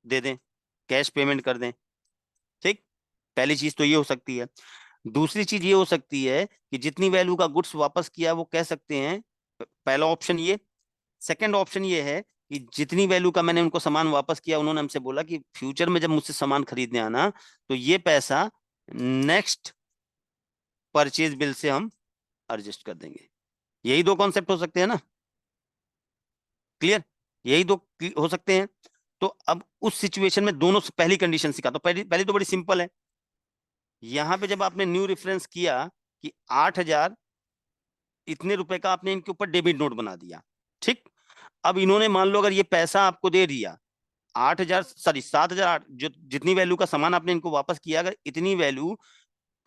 दे दें, कैश पेमेंट कर दें, ठीक। पहली चीज तो ये हो सकती है। दूसरी चीज ये हो सकती है कि जितनी वैल्यू का गुड्स वापस किया वो कह सकते हैं, पहला ऑप्शन ये। सेकंड ऑप्शन ये है कि जितनी वैल्यू का मैंने उनको सामान वापस किया, उन्होंने हमसे बोला कि फ्यूचर में जब मुझसे सामान खरीदने आना तो ये पैसा नेक्स्ट परचेज बिल से हम एडजस्ट कर देंगे। यही दो कॉन्सेप्ट हो सकते हैं ना, क्लियर? यही दो हो सकते हैं। तो अब उस सिचुएशन में दोनों पहली कंडीशन सिखा, तो पहली तो बड़ी सिंपल है। यहां पे जब आपने न्यू रेफरेंस किया कि 8,000 इतने रुपए का आपने इनके ऊपर डेबिट नोट बना दिया, ठीक। अब इन्होंने मान लो अगर ये पैसा आपको दे दिया 8,000, सॉरी 7,000, जो जितनी वैल्यू का सामान आपने इनको वापस किया, अगर इतनी वैल्यू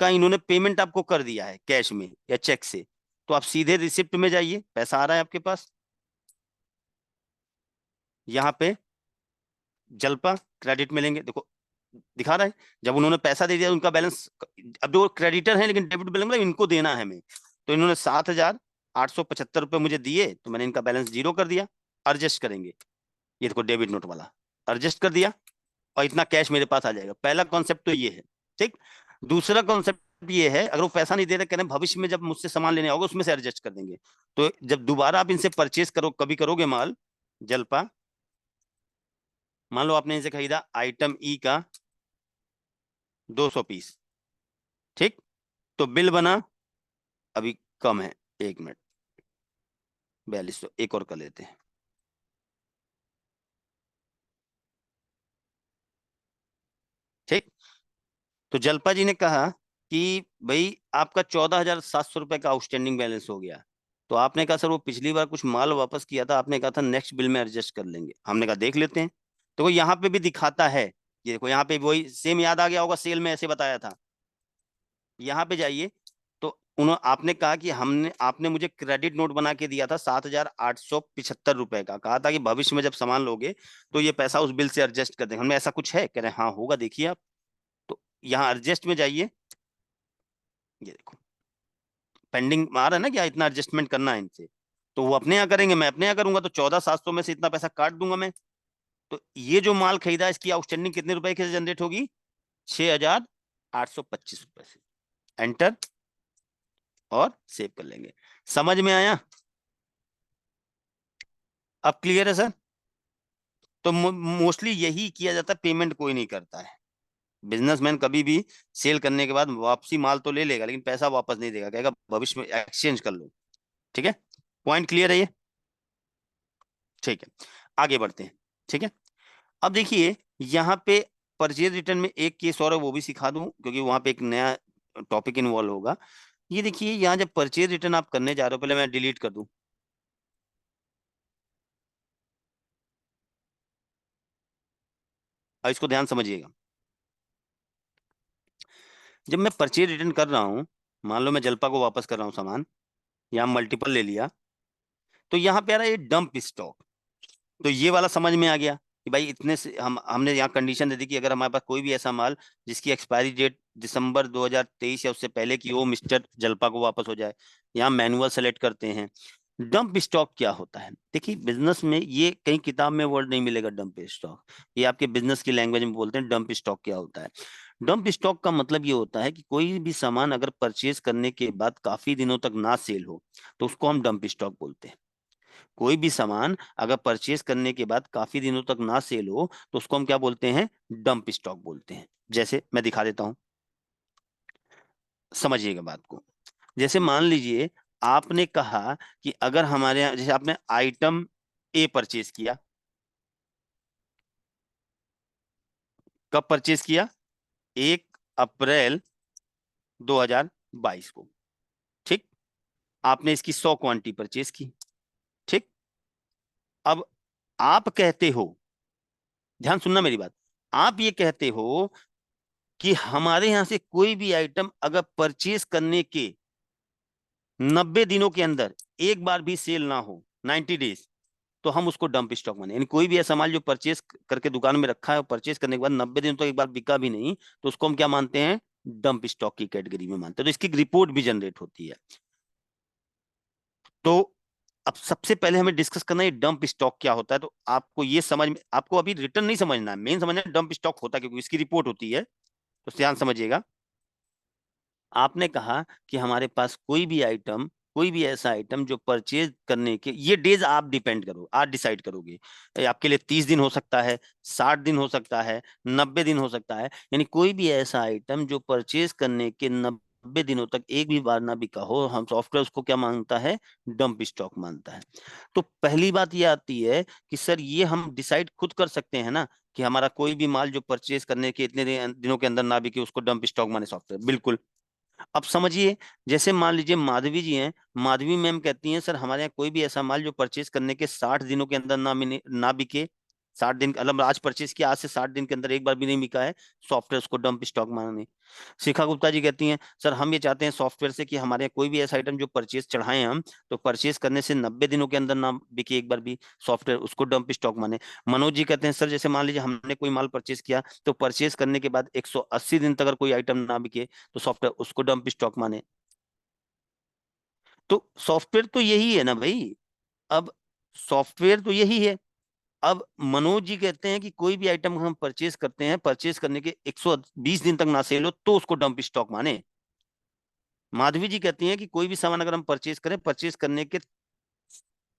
का इन्होंने पेमेंट आपको कर दिया है कैश में या चेक से, तो आप सीधे रिसिप्ट में जाइए, पैसा आ रहा है आपके पास। यहाँ पे जल्पा क्रेडिट मिलेंगे, देखो दिखा रहा है, जब उन्होंने पैसा दे दिया उनका बैलेंस, अब जो क्रेडिटर है लेकिन डेबिट बैलेंस मतलब इनको देना है हमें, तो इन्होंने 7,875 रुपए मुझे दिए, तो मैंने इनका बैलेंस 0 कर दिया। एडजस्ट करेंगे, ये देखो डेबिट नोट वाला एडजस्ट कर दिया, और इतना कैश मेरे पास आ जाएगा। पहला कॉन्सेप्ट तो ये है, ठीक। दूसरा कॉन्सेप्ट ये है, अगर वो पैसा नहीं दे रहे, कह रहे भविष्य में जब मुझसे सामान लेने आओगे उसमें से एडजस्ट कर देंगे। तो जब दोबारा आप इनसे परचेज करो, कभी करोगे माल जल्पा, मान लो आपने इनसे खरीदा आइटम ई का 200 पीस, ठीक। तो बिल बना, अभी कम है, 1 मिनट, 4200, एक और कर लेते हैं, ठीक। तो जल्पा जी ने कहा कि भाई आपका 14,700 रुपए का आउटस्टैंडिंग बैलेंस हो गया। तो आपने कहा सर वो पिछली बार कुछ माल वापस किया था, आपने कहा था नेक्स्ट बिल में एडजस्ट कर लेंगे। हमने कहा देख लेते हैं। तो वो यहाँ पे भी दिखाता है, ये देखो यहाँ पे वही सेम याद आ गया होगा, सेल में ऐसे बताया था। यहाँ पे जाइए, तो उन्होंने आपने कहा कि हमने आपने मुझे क्रेडिट नोट बना के दिया था 7,875 रुपए का, कहा था कि भविष्य में जब सामान लोगे तो ये पैसा उस बिल से एडजस्ट कर देंगे। हमने ऐसा कुछ है? कह रहे हाँ होगा, देखिए आप। तो यहाँ एडजस्ट में जाइए, ये देखो पेंडिंग आ रहा है ना, क्या इतना एडजस्टमेंट करना है इनसे, तो वो अपने यहाँ करेंगे, मैं अपने यहाँ करूंगा, तो 14,700 में से इतना पैसा काट दूंगा मैं। तो ये जो माल खरीदा इसकी आउटस्टैंडिंग कितने रुपए से जनरेट होगी? 6,825 रुपए से। एंटर और सेव कर लेंगे। समझ में आया? अब क्लियर है सर? तो मोस्टली यही किया जाता है, पेमेंट कोई नहीं करता है। बिजनेसमैन कभी भी सेल करने के बाद वापसी माल तो ले लेगा लेकिन पैसा वापस नहीं देगा, कहेगा भविष्य में एक्सचेंज कर लो, ठीक है। पॉइंट क्लियर है ये? ठीक है, आगे बढ़ते हैं, ठीक है। अब देखिए यहाँ पे परचेज रिटर्न में एक केस और है, वो भी सिखा दूं क्योंकि वहां पे एक नया टॉपिक इन्वॉल्व होगा। ये देखिए यहाँ जब परचेज रिटर्न आप करने जा रहे हो, पहले मैं डिलीट कर दूं, और इसको ध्यान समझिएगा। जब मैं परचेज रिटर्न कर रहा हूं, मान लो मैं जलपा को वापस कर रहा हूं सामान, यहाँ मल्टीपल ले लिया, तो यहाँ पे आ रहा है डंप स्टॉक। तो ये वाला समझ में आ गया कि भाई इतने से हमने यहाँ कंडीशन दे दी कि अगर हमारे पास कोई भी ऐसा माल जिसकी एक्सपायरी डेट दिसंबर 2023 या उससे पहले की हो, मिस्टर जलपा को वापस हो जाए। यहाँ मैनुअल सेलेक्ट करते हैं। डंप स्टॉक क्या होता है? देखिए बिजनेस में ये कहीं किताब में वर्ड नहीं मिलेगा डंप स्टॉक, ये आपके बिजनेस की लैंग्वेज में बोलते हैं डंप स्टॉक क्या होता है। डंप स्टॉक का मतलब ये होता है कि कोई भी सामान अगर परचेज करने के बाद काफी दिनों तक ना सेल हो तो उसको हम डंप स्टॉक बोलते हैं। कोई भी सामान अगर परचेज करने के बाद काफी दिनों तक ना सेल हो तो उसको हम क्या बोलते हैं? डंप स्टॉक बोलते हैं। जैसे मैं दिखा देता हूं, समझिएगा बात को। जैसे मान लीजिए आपने कहा कि अगर हमारे यहाँ, जैसे आपने आइटम ए परचेज किया, कब परचेज किया? 1 अप्रैल 2022 को, ठीक। आपने इसकी 100 क्वांटिटी परचेज की, ठीक। अब आप कहते हो, ध्यान सुनना मेरी बात, आप ये कहते हो कि हमारे यहां से कोई भी आइटम अगर परचेज करने के 90 दिनों के अंदर एक बार भी सेल ना हो, 90 डेज, तो हम उसको डंप स्टॉक माने। यानी कोई भी ऐसा माल जो परचेज करके दुकान में रखा है और परचेज करने के बाद 90 दिनों तक एक बार बिका भी नहीं, तो उसको हम क्या मानते हैं? डंप स्टॉक की कैटेगरी में मानते हैं। तो इसकी रिपोर्ट भी जनरेट होती है। तो अब सबसे पहले हमें डिस्कस करना है डंप स्टॉक क्या होता है। तो आपको ये समझ में, आपको अभी रिटर्न नहीं समझना है, मेन समझना है डंप स्टॉक होता है, क्योंकि इसकी रिपोर्ट होती है। तो ध्यान समझिएगा। आपने कहा कि हमारे पास कोई भी आइटम, कोई भी ऐसा आइटम जो परचेज करने के, ये डेज आप डिपेंड करो, आप डिसाइड करोगे। आपके लिए 30 दिन हो सकता है, 60 दिन हो सकता है, 90 दिन हो सकता है। यानी कोई भी ऐसा आइटम जो परचेज करने के 90 दिनों तक एक भी बार ना बिका हो, हम सॉफ्टवेयर उसको क्या मानता है? डंप स्टॉक मानता है। तो पहली बात ये आती है कि सर ये हम डिसाइड खुद कर सकते हैं ना कि हमारा कोई भी माल जो परचेज करने के इतने दिनों के अंदर ना बिके उसको डंप स्टॉक माने सॉफ्टवेयर? बिल्कुल। अब समझिए, जैसे मान लीजिए माधवी जी हैं, माधवी मैम कहती हैं सर हमारे यहाँ कोई भी ऐसा माल जो परचेज करने के 60 दिनों के अंदर ना बिके, 60 दिन, मतलब आज परचेज किया, आज से 60 दिन के अंदर एक बार भी नहीं बिका है, सॉफ्टवेयर उसको डंप स्टॉक माने। शिखा गुप्ता जी कहती हैं सर हम ये चाहते हैं सॉफ्टवेयर से कि हमारे यहाँ कोई भी ऐसा आइटम जो परचेज चढ़ाए हम, तो परचेज करने से 90 दिनों के अंदर ना बिके एक बार भी, सॉफ्टवेयर उसको डंप स्टॉक माने। मनोज जी कहते हैं सर जैसे मान लीजिए हमने कोई माल परचेज किया, तो परचेज करने के बाद 180 दिन तक अगर कोई आइटम ना बिके तो सॉफ्टवेयर उसको डंप स्टॉक माने। तो सॉफ्टवेयर तो यही है ना भाई। अब सॉफ्टवेयर तो यही है। अब मनोज जी कहते हैं कि कोई भी आइटम हम परचेज करते हैं, परचेज करने के 120 दिन तक ना सेल हो तो उसको डंप स्टॉक माने। माधवी जी कहती हैं कि कोई भी सामान अगर हम परचेज करें, परचेज करने के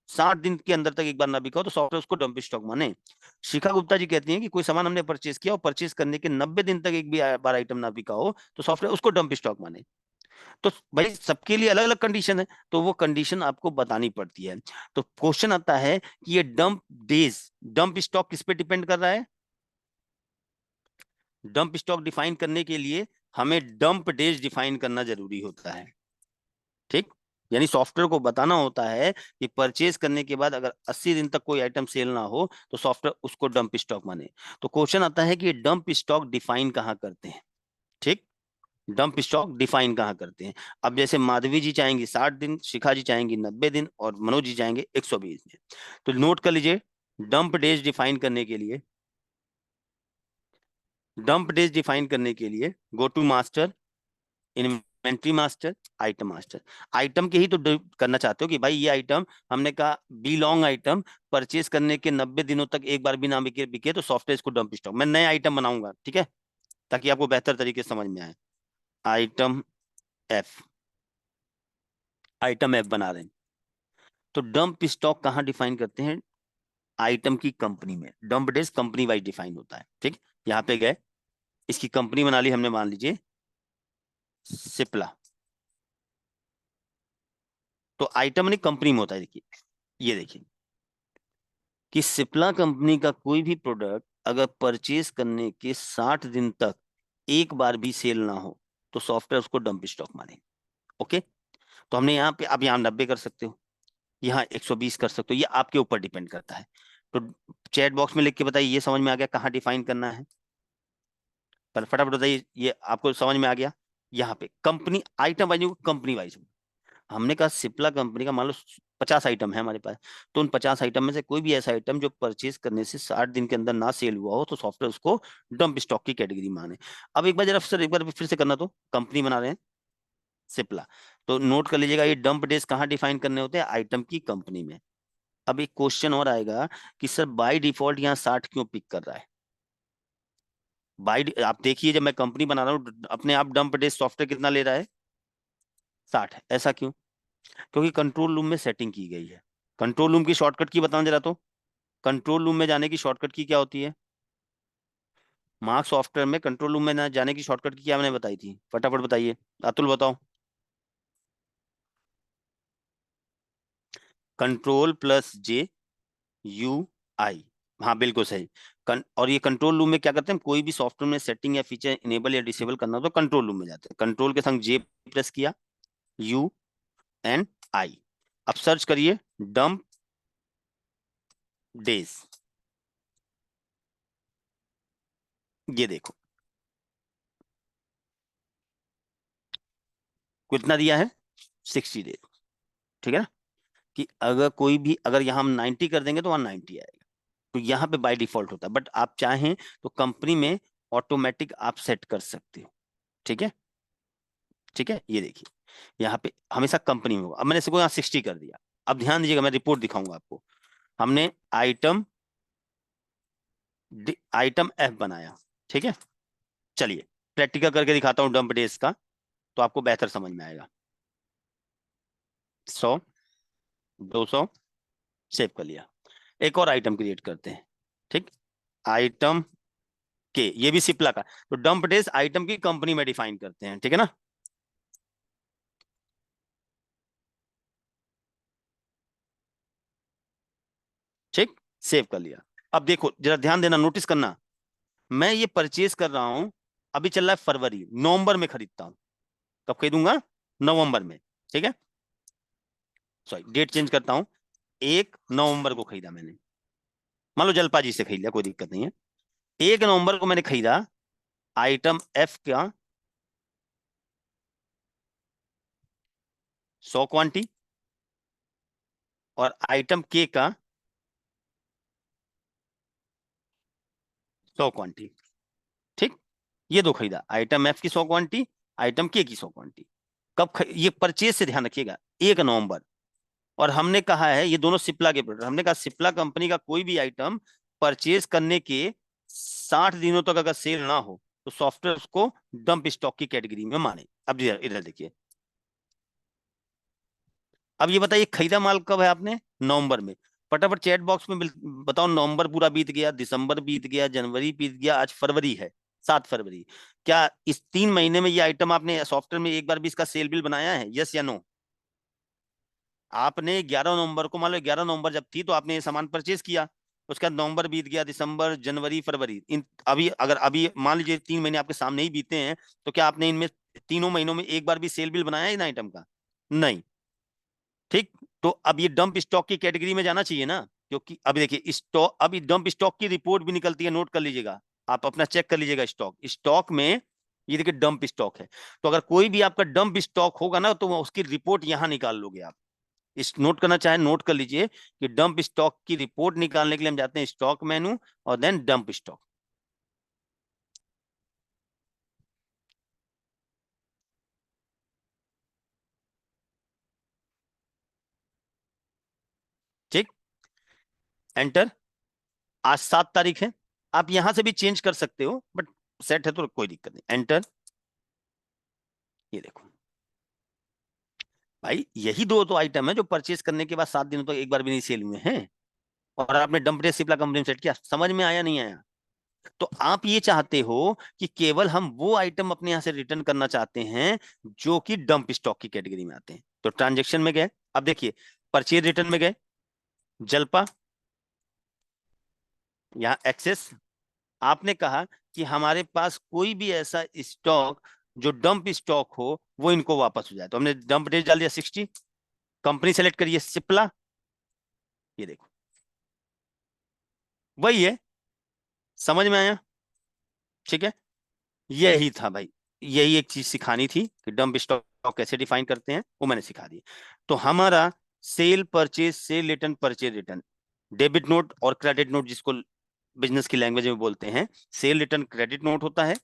60 दिन के अंदर तक एक बार ना बिका हो तो सॉफ्टवेयर उसको डंप स्टॉक माने। शिखा गुप्ता जी कहती हैं कि कोई सामान हमने परचेज किया और परचेज करने के 90 दिन तक एक भी बार आइटम ना बिका हो तो सॉफ्टवेयर उसको डंप स्टॉक माने। तो भाई सबके लिए अलग अलग कंडीशन है, तो वो कंडीशन आपको बतानी पड़ती है। तो क्वेश्चन आता है कि ये डंप डेज, डंप स्टॉक किस पे डिपेंड कर रहा है? डंप स्टॉक डिफाइन करने के लिए हमें डंप डेज डिफाइन करना जरूरी होता है, ठीक। यानी सॉफ्टवेयर को बताना होता है कि परचेज करने के बाद अगर 80 दिन तक कोई आइटम सेल ना हो तो सॉफ्टवेयर उसको डंप स्टॉक माने। तो क्वेश्चन आता है कि डंप स्टॉक डिफाइन कहाँ करते हैं, ठीक। डंप स्टॉक डिफाइन कहाँ करते हैं? अब जैसे माधवी जी चाहेंगी 60 दिन, शिखा जी चाहेंगी 90 दिन, और मनोज जी चाहेंगे 120 दिन। तो नोट कर लीजिए, डंप डेज डिफाइन करने के लिए, डंप डेज डिफाइन करने के लिए go to master, inventory master, item master. Item के ही तो करना चाहते हो कि भाई ये आइटम हमने कहा बी लॉन्ग आइटम परचेज करने के 90 दिनों तक एक बार भी ना बिके बिके तो सॉफ्टवेयर इसको डंप स्टॉक। मैं नया आइटम बनाऊंगा, ठीक है, ताकि आपको बेहतर तरीके से समझ में आए। आइटम एफ, आइटम एफ बना रहे हैं। तो डंप स्टॉक कहाँ डिफाइन करते हैं? आइटम की कंपनी में। Dump days company wise define होता है, ठीक। यहाँ पे गए, इसकी कंपनी बना ली हमने, मान लीजिए सिप्ला। तो आइटम नहीं कंपनी में होता है। देखिए, ये देखिए कि सिप्ला कंपनी का कोई भी प्रोडक्ट अगर परचेज करने के 60 दिन तक एक बार भी सेल ना हो तो सॉफ्टवेयर उसको डंप स्टॉक माने। ओके, तो हमने यहाँ पे, अब यहाँ 90 कर सकते हो, यहाँ 120 कर सकते हो, ये आपके ऊपर डिपेंड करता है। तो चैट बॉक्स में लिख के बताइए, ये समझ में आ गया कहाँ डिफाइन करना है? पर फटाफट बताइए, ये आपको समझ में आ गया? यहाँ पे company item wise, company wise हमने कहा सिप्ला कंपनी का मान लो 50 आइटम है हमारे पास, तो उन 50 आइटम में से कोई भी ऐसा आइटम जो परचेज करने से 60 दिन के अंदर ना सेल हुआ हो, तो सॉफ्टवेयर उसको डंप स्टॉक की कैटेगरी माने। अब एक बार जरा सर, एक बार फिर से करना, तो कंपनी बना रहे हैं सिप्ला, तो नोट कर लीजिएगा ये डंप डेज कहाँ डिफाइन करने होते हैं? आइटम की कंपनी में। अब एक क्वेश्चन और आएगा कि सर बाय डिफॉल्ट यहाँ 60 क्यों पिक कर रहा है? आप देखिए, जब मैं कंपनी बना रहा हूँ अपने आप डंप डेज सॉफ्टवेयर कितना ले रहा है? 60। ऐसा क्यों? क्योंकि कंट्रोल रूम में सेटिंग की गई है। कंट्रोल रूम की शॉर्टकट की बताऊं जरा, तो कंट्रोल रूम में जाने की शॉर्टकट की क्या होती है? मार्क सॉफ्टवेयर में कंट्रोल रूम में ना जाने की शॉर्टकट की क्या मैंने बताई थी? फटाफट बताइए, अतुल बताओ। कंट्रोल प्लस जे यू आई, हाँ बिल्कुल सही। और ये कंट्रोल रूम में क्या करते हैं, कोई भी सॉफ्टवेयर में सेटिंग या फीचर इनेबल या डिसेबल करना हो तो कंट्रोल रूम में जाते हैं। कंट्रोल के संग जे प्रेस किया, यू एन आई। अब सर्च करिए डंप डेज, ये देखो कितना दिया है, 60 डेज। ठीक है ना, कि अगर कोई भी, अगर यहाँ हम 90 कर देंगे तो 190 आएगा, तो यहाँ पे बाय डिफॉल्ट होता है। बट आप चाहें तो कंपनी में ऑटोमेटिक आप सेट कर सकते हो। ठीक है, ठीक है, ये देखिए यहाँ पे हमेशा कंपनी में होगा। अब मैंने इसको यहाँ 60 कर दिया। अब ध्यान दीजिएगा, मैं रिपोर्ट दिखाऊंगा आपको। हमने आइटम एफ बनाया, ठीक है। चलिए प्रैक्टिकल करके दिखाता हूँ डंप डेज का, तो आपको बेहतर समझ में आएगा। 100, 200 सेव कर लिया। एक और आइटम क्रिएट करते हैं, ठीक। आइटम के, ये भी सिप्ला का, तो डंप डेज आइटम की कंपनी में डिफाइन करते हैं, ठीक है ना। ठीक, सेव कर लिया। अब देखो जरा ध्यान देना, नोटिस करना, मैं ये परचेज कर रहा हूं, अभी चल रहा है फरवरी, नवंबर में खरीदता हूं। कब खरीदूंगा? नवंबर में, ठीक है। सॉरी, डेट चेंज करता हूं, 1 नवंबर को खरीदा मैंने, मान लो जलपा जी से खरीद लिया, कोई दिक्कत नहीं है। 1 नवंबर को मैंने खरीदा आइटम एफ का 100 क्वांटी, और आइटम के का 100 क्वांटी, ठीक। ये दो खरीदा, आइटम एफ की 100 क्वांटी, आइटम के की 100 क्वांटी। ये परचेज से ध्यान रखिएगा, 1 नवंबर। और हमने कहा है ये दोनों सिप्ला के प्रोडक्ट, हमने कहा सिप्ला कंपनी का कोई भी आइटम परचेज करने के 60 दिनों तक अगर सेल ना हो, तो सॉफ्टवेयर उसको डंप स्टॉक की कैटेगरी में माने। अब इधर देखिए, अब ये बताइए खरीदा माल कब है आपने? नवंबर में। फटाफट चैट बॉक्स में बताओ, नवंबर पूरा बीत गया, दिसंबर बीत गया, जनवरी बीत गया, आज फरवरी है, 7 फरवरी। क्या इस 3 महीने में ये आइटम आपने सॉफ्टवेयर में एक बार भी इसका सेल बिल बनाया है, यस या नो? आपने 11 नवंबर को, मान लो 11 नवंबर जब थी, तो आपने ये सामान परचेज किया, उसके बाद नवंबर बीत गया, दिसंबर, जनवरी, फरवरी, इन अभी अगर अभी मान लीजिए 3 महीने आपके सामने ही बीते हैं, तो क्या आपने इनमें तीनों महीनों में एक बार भी सेल बिल बनाया है इन आइटम का? नहीं, ठीक। तो अब ये डंप स्टॉक की कैटेगरी में जाना चाहिए ना, क्योंकि अभी देखिए स्टॉक, अभी डंप स्टॉक की रिपोर्ट भी निकलती है, नोट कर लीजिएगा, आप अपना चेक कर लीजिएगा। स्टॉक, स्टॉक में ये देखिए डंप स्टॉक है, तो अगर कोई भी आपका डंप स्टॉक होगा ना, तो उसकी रिपोर्ट यहां निकाल लोगे आप। इस नोट करना चाहे नोट कर लीजिए कि डंप स्टॉक की रिपोर्ट निकालने के लिए हम जाते हैं स्टॉक मेनू और देन डंप स्टॉक। ठीक, एंटर। आज 7 तारीख है, आप यहां से भी चेंज कर सकते हो, बट सेट है तो कोई दिक्कत नहीं। एंटर, ये देखो भाई, यही दो तो आइटम है जो परचेज करने के बाद 7 दिनों तक एक बार भी नहीं सेल हुए हैं, और आपने डंप डे सिप्ला कंपनी में सेट किया। समझ में आया नहीं आया? तो आप ये चाहते हो कि केवल हम वो आइटम अपने यहां से रिटर्न करना चाहते हैं जो कि डंप स्टॉक की कैटेगरी में आते हैं। तो ट्रांजेक्शन में गए, अब देखिए परचेज रिटर्न में गए, जलपा, यहाँ एक्सेस, आपने कहा कि हमारे पास कोई भी ऐसा स्टॉक जो डंप स्टॉक हो, वो इनको वापस हो जाए। तो हमने डंप डेज डाल दिया 60, कंपनी सेलेक्ट करिए सिप्ला, ये देखो वही है, समझ में आया? ठीक है, यही था भाई, यही एक चीज सिखानी थी कि डंप स्टॉक कैसे डिफाइन करते हैं, वो मैंने सिखा दी। तो हमारा cell purchase, cell return, purchase return, debit note और क्रेडिट नोट, जिसको बिजनेस की लैंग्वेज में बोलते हैं, सेल रिटर्न क्रेडिट नोट होता है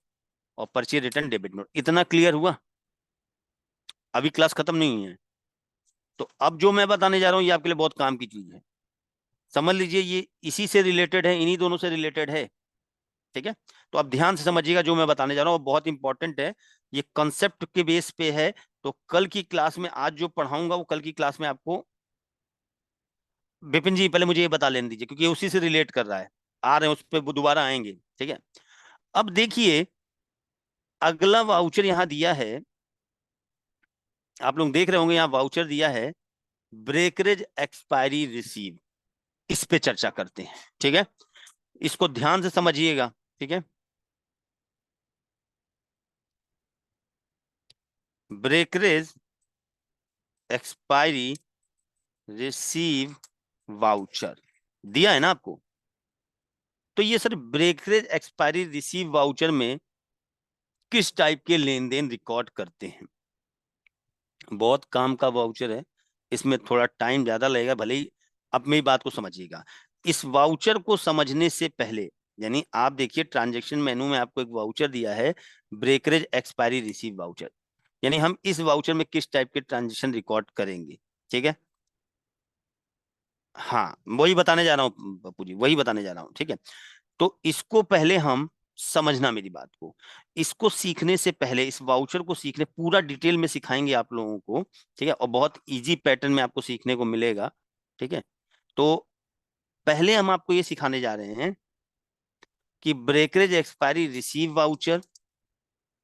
और परचेज रिटर्न डेबिट नोट। इतना क्लियर हुआ? अभी क्लास खत्म नहीं हुई है। तो अब जो मैं बताने जा रहा हूँ ये आपके लिए बहुत काम की चीज है, समझ लीजिए, ये इसी से रिलेटेड है, इन्हीं दोनों से रिलेटेड है। ठीक है, तो अब ध्यान से समझिएगा, जो मैं बताने जा रहा हूँ वो बहुत इंपॉर्टेंट है, ये कंसेप्ट के बेस पे है। तो कल की क्लास में, आज जो पढ़ाऊंगा वो कल की क्लास में आपको, विपिन जी पहले मुझे ये बता लेने दीजिए, क्योंकि ये उसी से रिलेट कर रहा है, आ रहे हैं उस पर, दोबारा आएंगे। ठीक है, अब देखिए अगला वाउचर यहां दिया है, आप लोग देख रहे होंगे यहाँ वाउचर दिया है, ब्रेकरेज एक्सपायरी रिसीव, इस पे चर्चा करते हैं। ठीक है, इसको ध्यान से समझिएगा। ठीक है, ब्रेकरेज एक्सपायरी रिसीव वाउचर दिया है ना आपको। तो ये sir brokerage expiry receive voucher में किस टाइप के लेन देन रिकॉर्ड करते हैं? बहुत काम का वाउचर है, इसमें थोड़ा टाइम ज्यादा लगेगा, भले ही अब मेरी बात को समझिएगा। इस वाउचर को समझने से पहले, यानी आप देखिए ट्रांजैक्शन मेनू में आपको एक वाउचर दिया है, ब्रेकरेज एक्सपायरी रिसीव वाउचर, यानी हम इस वाउचर में किस टाइप के ट्रांजेक्शन रिकॉर्ड करेंगे। ठीक है, हाँ वही बताने जा रहा हूँ पप्पू जी, वही बताने जा रहा हूँ। ठीक है, तो इसको पहले हम समझना मेरी बात को, इसको सीखने से पहले, इस वाउचर को सीखने, पूरा डिटेल में सिखाएंगे आप लोगों को। ठीक है, और बहुत इजी पैटर्न में आपको सीखने को मिलेगा। ठीक है, तो पहले हम आपको ये सिखाने जा रहे हैं कि ब्रेकरेज एक्सपायरी रिसीव वाउचर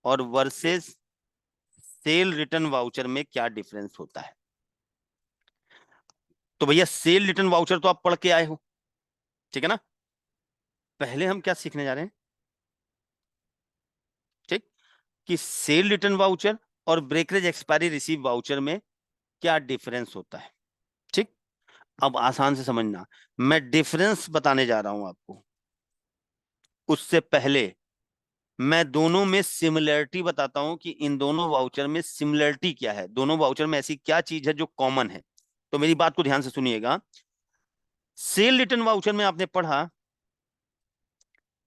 और वर्सेस सेल रिटर्न वाउचर में क्या डिफरेंस होता है। तो भैया सेल रिटर्न वाउचर तो आप पढ़ के आए हो, ठीक है ना? पहले हम क्या सीखने जा रहे हैं, ठीक, कि सेल रिटर्न वाउचर और ब्रेकरेज एक्सपायरी रिसीव वाउचर में क्या डिफरेंस होता है। ठीक, अब आसान से समझना, मैं डिफरेंस बताने जा रहा हूं आपको, उससे पहले मैं दोनों में सिमिलरिटी बताता हूं कि इन दोनों वाउचर में सिमिलरिटी क्या है, दोनों वाउचर में ऐसी क्या चीज है जो कॉमन है। तो मेरी बात को ध्यान से सुनिएगा। सेल रिटर्न वाउचर में आपने पढ़ा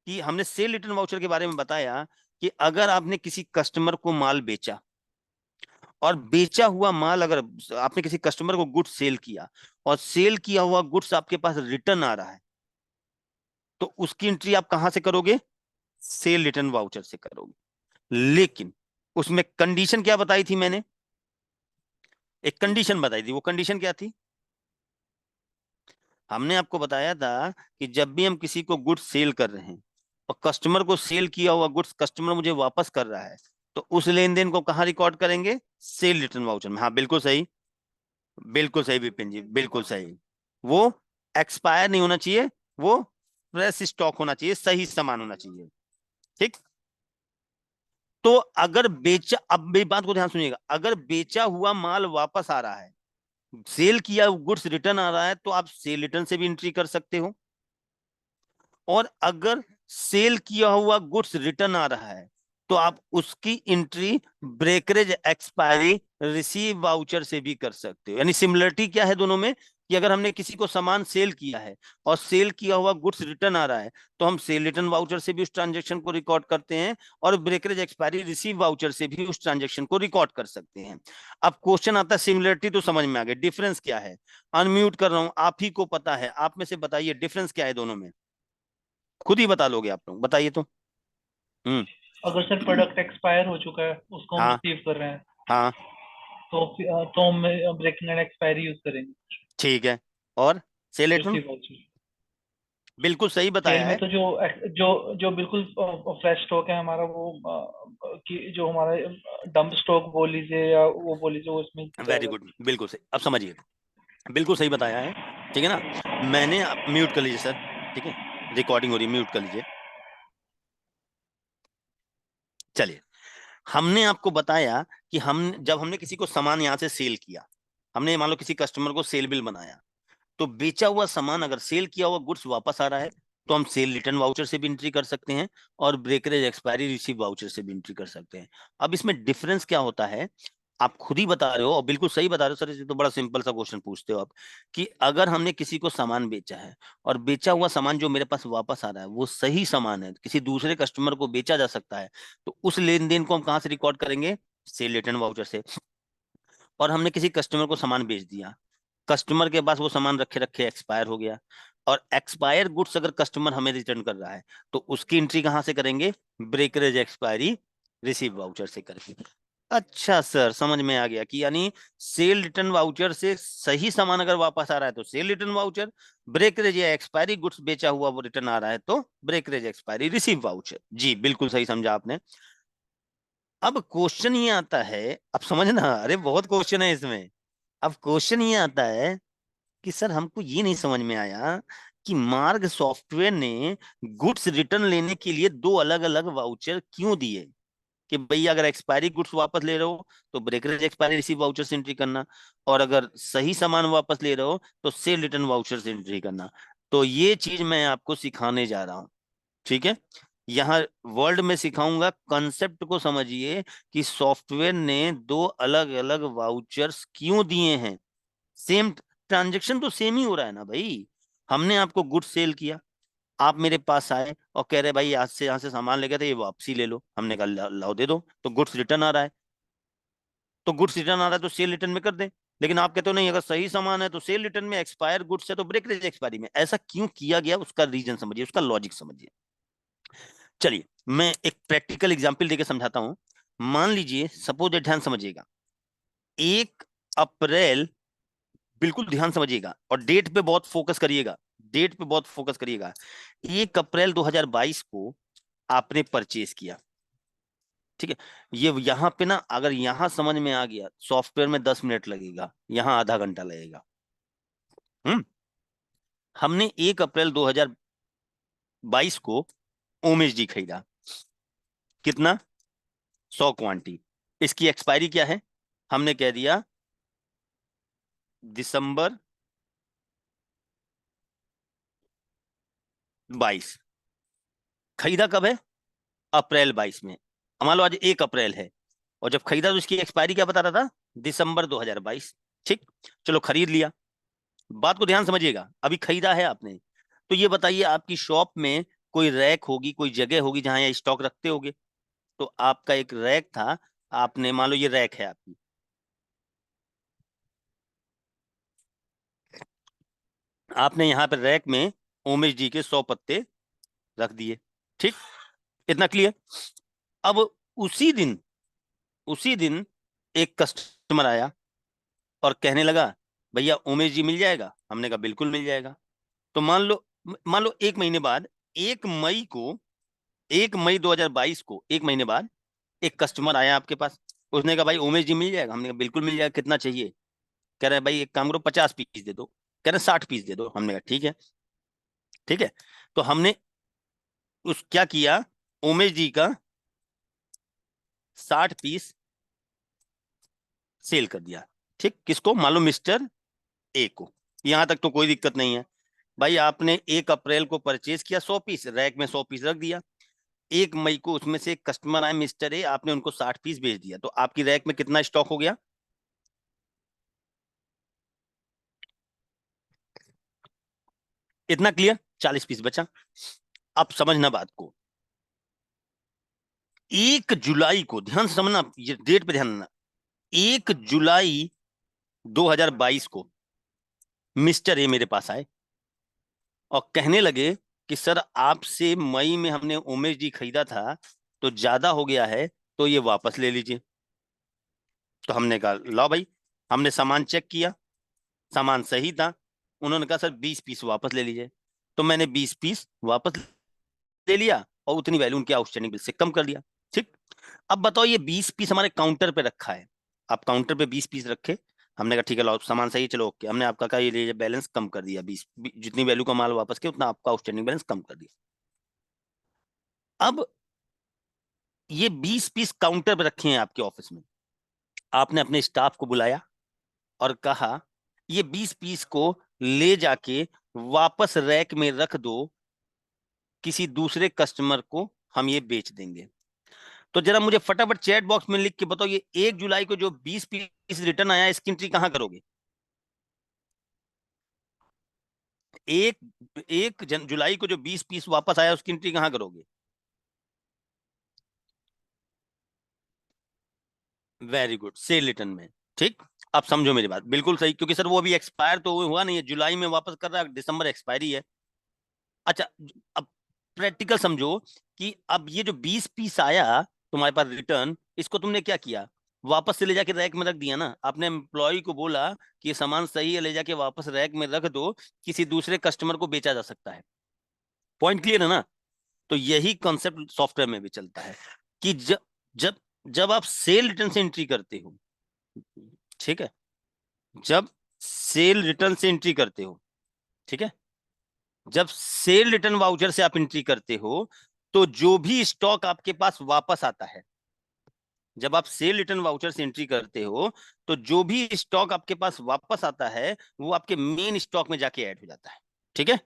कि हमने सेल रिटर्न वाउचर के बारे में बताया कि अगर आपने किसी कस्टमर को माल बेचा, और बेचा हुआ माल, अगर आपने किसी कस्टमर को गुड्स सेल किया और सेल किया हुआ गुड्स आपके पास रिटर्न आ रहा है, तो उसकी एंट्री आप कहां से करोगे? सेल रिटर्न वाउचर से करोगे। लेकिन उसमें कंडीशन क्या बताई थी मैंने? एक कंडीशन बताई थी, वो कंडीशन क्या थी? हमने आपको बताया था कि जब भी हम किसी को गुड्स सेल कर रहे हैं और कस्टमर को सेल किया हुआ गुड्स कस्टमर मुझे वापस कर रहा है, तो उस लेन देन को कहां रिकॉर्ड करेंगे? सेल रिटर्न वाउचर में। हाँ बिल्कुल सही, बिल्कुल सही विपिन जी, बिल्कुल सही। वो एक्सपायर नहीं होना चाहिए, वो फ्रेश स्टॉक होना चाहिए, सही सामान होना चाहिए। ठीक, तो अगर बेचा, अब मेरी बात को ध्यान सुनिएगा, अगर बेचा हुआ माल वापस आ रहा है, सेल किया गुड्स रिटर्न आ रहा है, तो आप सेल रिटर्न से भी एंट्री कर सकते हो। और अगर सेल किया हुआ गुड्स रिटर्न आ रहा है, तो आप उसकी entry brokerage expiry receive voucher से भी कर सकते हो। यानी सिमिलरिटी क्या है दोनों में, कि अगर हमने किसी को सामान सेल किया है और सेल किया हुआ गुड्स रिटर्न आ रहा है, तो हम सेल रिटर्न वाउचर से भी उस ट्रांजेक्शन को रिकॉर्ड करते हैं और ब्रेकरेज एक्सपायरी रिसीव वाउचर से भी उस ट्रांजेक्शन को रिकॉर्ड कर सकते हैं। अब क्वेश्चन आता है, सिमिलरिटी तो समझ में आ गया, डिफरेंस क्या है? अनम्यूट कर रहा हूं, आप ही को पता है, आप में से बताइए डिफरेंस क्या है दोनों में, खुद ही बता लोगे आप लोग, बताइए तो।
अगर सर प्रोडक्ट एक्सपायर हो चुका है, उसको हम
हाँ
रिसीव कर रहे हैं,
हाँ
तो हम ब्रेकिंग एंड एक्सपायरी यूज करेंगे
ठीक है, और सेल रिटर्न
रिसीव वाउचर।
बिल्कुल सही
सेल
बताया
में
है।
तो जो जो जो बिल्कुल फ्रेश स्टॉक है हमारा, वो कि जो हमारा डंप स्टॉक बोल लीजिए या वो बोल लीजिए, वो इसमें
वेरी
जाएगा।
गुड, बिल्कुल सही, अब समझिए, बिल्कुल सही बताया है। ठीक है ना, मैंने, म्यूट कर लीजिए सर, ठीक है, रिकॉर्डिंग हो रही है, म्यूट कर लीजिए। चलिए, हमने आपको बताया कि जब हमने किसी को सामान यहाँ से सेल किया, हमने मान लो किसी कस्टमर को सेल बिल बनाया, तो बेचा हुआ सामान अगर सेल किया हुआ गुड्स वापस आ रहा है तो हम सेल रिटर्न वाउचर से भी एंट्री कर सकते हैं और ब्रेकरेज एक्सपायरी रिसीव वाउचर से भी एंट्री कर सकते हैं। अब इसमें डिफरेंस क्या होता है, आप खुद ही बता रहे हो और बिल्कुल सही बता रहे हो सर, ये तो बड़ा सिंपल सा क्वेश्चन पूछते हो आप, कि अगर हमने किसी को सामान बेचा है और बेचा हुआ सामान जो मेरे पास वापस आ रहा है वो सही सामान है, किसी दूसरे कस्टमर को बेचा जा सकता है, तो उस लेन देन को हम कहाँ से रिकॉर्ड करेंगे, सेल रिटर्न वाउचर से। और हमने किसी कस्टमर को सामान बेच दिया, कस्टमर के पास वो सामान रखे रखे एक्सपायर हो गया, और एक्सपायर गुड्स अगर कस्टमर हमें रिटर्न कर रहा है तो उसकी एंट्री कहां से करेंगे, ब्रेकरेज एक्सपायरी रिसीव वाउचर से करेंगे। अच्छा सर, समझ में आ गया कि यानी सेल रिटर्न वाउचर से सही सामान अगर वापस आ रहा है तो सेल रिटर्न वाउचर, ब्रेकरेज या एक्सपायरी गुड्स बेचा हुआ वो रिटर्न आ रहा है तो ब्रेकरेज एक्सपायरी रिसीव वाउचर। जी बिल्कुल सही समझा आपने। अब क्वेश्चन ये आता है, अब समझना, अरे बहुत क्वेश्चन है इसमें। अब क्वेश्चन ये आता है कि सर हमको ये नहीं समझ में आया कि मार्ग सॉफ्टवेयर ने गुड्स रिटर्न लेने के लिए दो अलग अलग वाउचर क्यों दिए, कि भैया अगर एक्सपायरी गुड्स वापस ले रहे हो तो ब्रेकरेज एक्सपायरी रिसीव वाउचर से एंट्री करना, और अगर सही सामान वापस ले रहे हो तो सेल रिटर्न वाउचर से एंट्री करना। तो ये चीज मैं आपको सिखाने जा रहा हूँ, ठीक है। यहाँ वर्ल्ड में सिखाऊंगा, कंसेप्ट को समझिए कि सॉफ्टवेयर ने दो अलग अलग वाउचर्स क्यों दिए हैं। सेम ट्रांजेक्शन तो सेम ही हो रहा है ना भाई, हमने आपको गुड्स सेल किया, आप मेरे पास आए और कह रहे भाई आज से यहाँ से सामान ले गए थे ये वापसी ले लो, हमने कहा लाओ दे दो, तो गुड्स रिटर्न आ रहा है, तो गुड्स रिटर्न आ रहा है तो सेल रिटर्न में कर दें। लेकिन आप कहते हो नहीं, अगर सही सामान है तो सेल रिटर्न में, एक्सपायर गुड्स है तो ब्रेकरेज एक्सपायरी में। ऐसा क्यों किया गया, उसका रीजन समझिए, उसका लॉजिक समझिए। चलिए मैं एक प्रैक्टिकल एग्जांपल देके समझाता हूं। मान लीजिए, सपोज, ध्यान समझिएगा, 1 अप्रैल, बिल्कुल ध्यान समझिएगा और डेट पे बहुत फोकस करिएगा, डेट पे बहुत फोकस करिएगा। 1 अप्रैल 2022 को आपने परचेज किया, ठीक है। ये यहाँ पे ना, अगर यहाँ समझ में आ गया, सॉफ्टवेयर में 10 मिनट लगेगा, यहाँ आधा घंटा लगेगा। हमने 1 अप्रैल 2022 को ओमेश जी खरीदा, कितना, 100 क्वांटिटी। इसकी एक्सपायरी क्या है, हमने कह दिया दिसंबर 22। खरीदा कब है, अप्रैल 22 में। मान लो आज 1 अप्रैल है और जब खरीदा तो इसकी एक्सपायरी क्या बता रहा था, दिसंबर 2022। ठीक, चलो खरीद लिया। बात को ध्यान समझिएगा, अभी खरीदा है आपने, तो ये बताइए आपकी शॉप में कोई रैक होगी, कोई जगह होगी जहां ये स्टॉक रखते होगे। तो आपका एक रैक था, आपने मान लो ये रैक है आपकी, आपने यहाँ पे रैक में ओमेश जी के 100 पत्ते रख दिए, ठीक, इतना क्लियर। अब उसी दिन, उसी दिन एक कस्टमर आया और कहने लगा भैया उमेश जी मिल जाएगा, हमने कहा बिल्कुल मिल जाएगा। तो मान लो 1 महीने बाद, 1 मई को, 1 मई 2022 को, 1 महीने बाद एक कस्टमर आया आपके पास, उसने कहा भाई उमेश जी मिल जाएगा, हमने कहा बिल्कुल मिल जाएगा, कितना चाहिए, कह रहा है भाई एक काम करो 50 पीस दे दो, कह रहे 60 पीस दे दो, हमने कहा ठीक है, ठीक है। तो हमने उस क्या किया, उमेश जी का 60 पीस सेल कर दिया, ठीक, किसको, मान लो मिस्टर ए को। यहां तक तो कोई दिक्कत नहीं है भाई, आपने 1 अप्रैल को परचेज किया 100 पीस, रैक में 100 पीस रख दिया। 1 मई को उसमें से एक कस्टमर आए मिस्टर ए, आपने उनको 60 पीस बेच दिया, तो आपकी रैक में कितना स्टॉक हो गया, इतना क्लियर, 40 पीस बचा। अब समझना बात को, 1 जुलाई को, ध्यान से समझना, ये डेट पे ध्यान देना, 1 जुलाई 2022 को मिस्टर ए मेरे पास आए और कहने लगे कि सर आपसे मई में हमने उमेश जी खरीदा था तो ज्यादा हो गया है, तो ये वापस ले लीजिए। तो हमने कहा लो भाई, हमने सामान चेक किया, सामान सही था, उन्होंने कहा सर 20 पीस वापस ले लीजिए। तो मैंने 20 पीस वापस ले लिया और उतनी वैल्यू उनके आउटस्टैंडिंग बिल से कम कर दिया, ठीक। अब बताओ, ये 20 पीस हमारे काउंटर पे रखा है, आप काउंटर पे 20 पीस रखे, हमने कहा ठीक है लो सामान सही है, चलो ओके, हमने आपका कहा ये लीजिए बैलेंस कम कर दिया, 20 जितनी वैल्यू का माल वापस किया उतना आपका आउटस्टैंडिंग बैलेंस कम कर दिया। अब ये 20 पीस काउंटर पर रखे हैं आपके ऑफिस में, आपने अपने स्टाफ को बुलाया और कहा ये 20 पीस को ले जाके वापस रैक में रख दो, किसी दूसरे कस्टमर को हम ये बेच देंगे। तो जरा मुझे फटाफट चैट बॉक्स में लिख के बताओ, ये 1 जुलाई को जो 20 पीस रिटर्न आया इसकी एंट्री कहां करोगे? एक जुलाई को जो 20 पीस वापस आया उसकी एंट्री कहां करोगे? वेरी गुड, सेल रिटर्न में। ठीक, अब समझो मेरी बात, बिल्कुल सही, क्योंकि सर वो अभी एक्सपायर तो हुआ नहीं है, जुलाई में वापस कर रहा है, दिसंबर एक्सपायरी है। अच्छा, अब प्रैक्टिकल समझो कि अब ये जो 20 पीस आया तुम्हारे पास रिटर्न, इसको तुमने क्या किया? वापस से ले जाके रैक में रख दिया ना। आपने एम्प्लॉय को बोला कि ये सामान सही है, ले जाके वापस रैक में रख दो, किसी दूसरे कस्टमर को बेचा जा सकता है। पॉइंट क्लियर है ना? तो यही कॉन्सेप्ट सॉफ्टवेयर में भी चलता है कि जब जब जब आप सेल रिटर्न से एंट्री करते हो, ठीक है, जब सेल रिटर्न से एंट्री करते हो, ठीक है, जब सेल रिटर्न वाउचर से आप एंट्री करते हो, तो जो भी स्टॉक आपके पास वापस आता है, जब आप सेल रिटर्न वाउचर से एंट्री करते हो, तो जो भी स्टॉक आपके पास वापस आता है वो आपके मेन स्टॉक में जाके ऐड हो जाता है। ठीक है,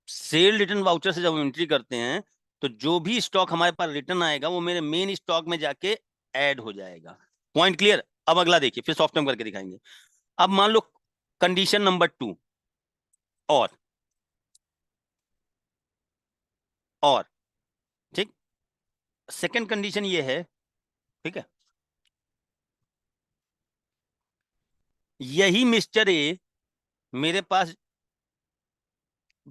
सेल रिटर्न वाउचर से जब हम एंट्री करते हैं, तो जो भी स्टॉक हमारे पास रिटर्न आएगा वो मेरे मेन स्टॉक में जाके ऐड हो जाएगा। Point clear? अब अगला देखिए, फिर सॉफ्ट करके दिखाएंगे। अब मान लो कंडीशन नंबर 2 और और ठीक, सेकंड कंडीशन ये है, ठीक है, यही मिस्टर ए मेरे पास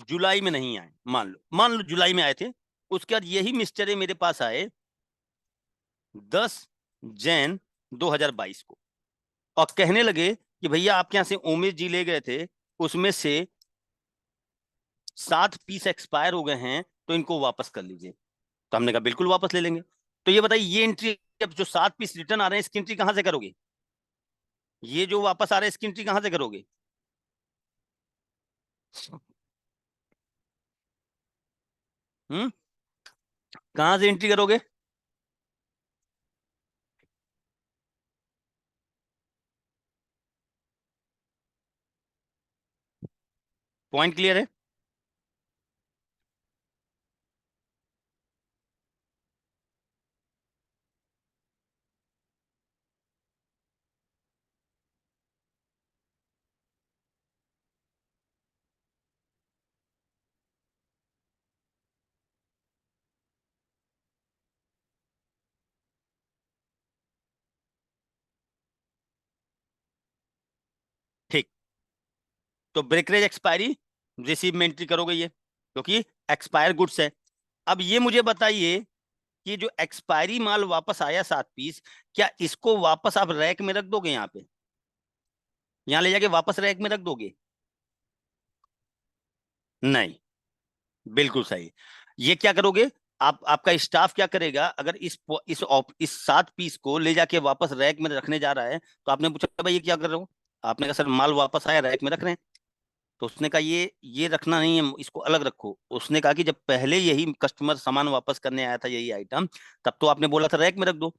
जुलाई में नहीं आए, मान लो जुलाई में आए थे, उसके बाद यही मिस्टर ए मेरे पास आए 10 जैन 2022 को, और कहने लगे कि भैया आपके यहां से उमेश जी ले गए थे, उसमें से 7 पीस एक्सपायर हो गए हैं, तो इनको वापस कर लीजिए। तो हमने कहा बिल्कुल वापस ले लेंगे। तो ये बताइए, ये एंट्री, अब जो 7 पीस रिटर्न आ रहे हैं इसकी एंट्री कहां से करोगे? ये जो वापस आ रहे हैं इसकी एंट्री कहां से करोगे? हम्म, कहां से एंट्री करोगे? पॉइंट क्लियर है? ठीक, तो ब्रेकरेज एक्सपायरी रिसीव में एंट्री करोगे ये, क्योंकि एक्सपायर गुड्स है। अब ये मुझे बताइए कि जो एक्सपायरी माल वापस आया 7 पीस, क्या इसको वापस आप रैक में रख दोगे? यहाँ पे, यहाँ ले जाके वापस रैक में रख दोगे? नहीं, बिल्कुल सही। ये क्या करोगे? आप, आपका स्टाफ क्या करेगा? अगर इस 7 पीस को ले जाके वापस रैक में रखने जा रहा है, तो आपने पूछा भाई ये क्या कर रहे हो? आपने कहा सर माल वापस आया, रैक में रख रहे हैं। तो उसने कहा ये रखना नहीं है, इसको अलग रखो। उसने कहा कि जब पहले यही कस्टमर सामान वापस करने आया था, यही आइटम, तब तो आपने बोला था रैक में रख दो।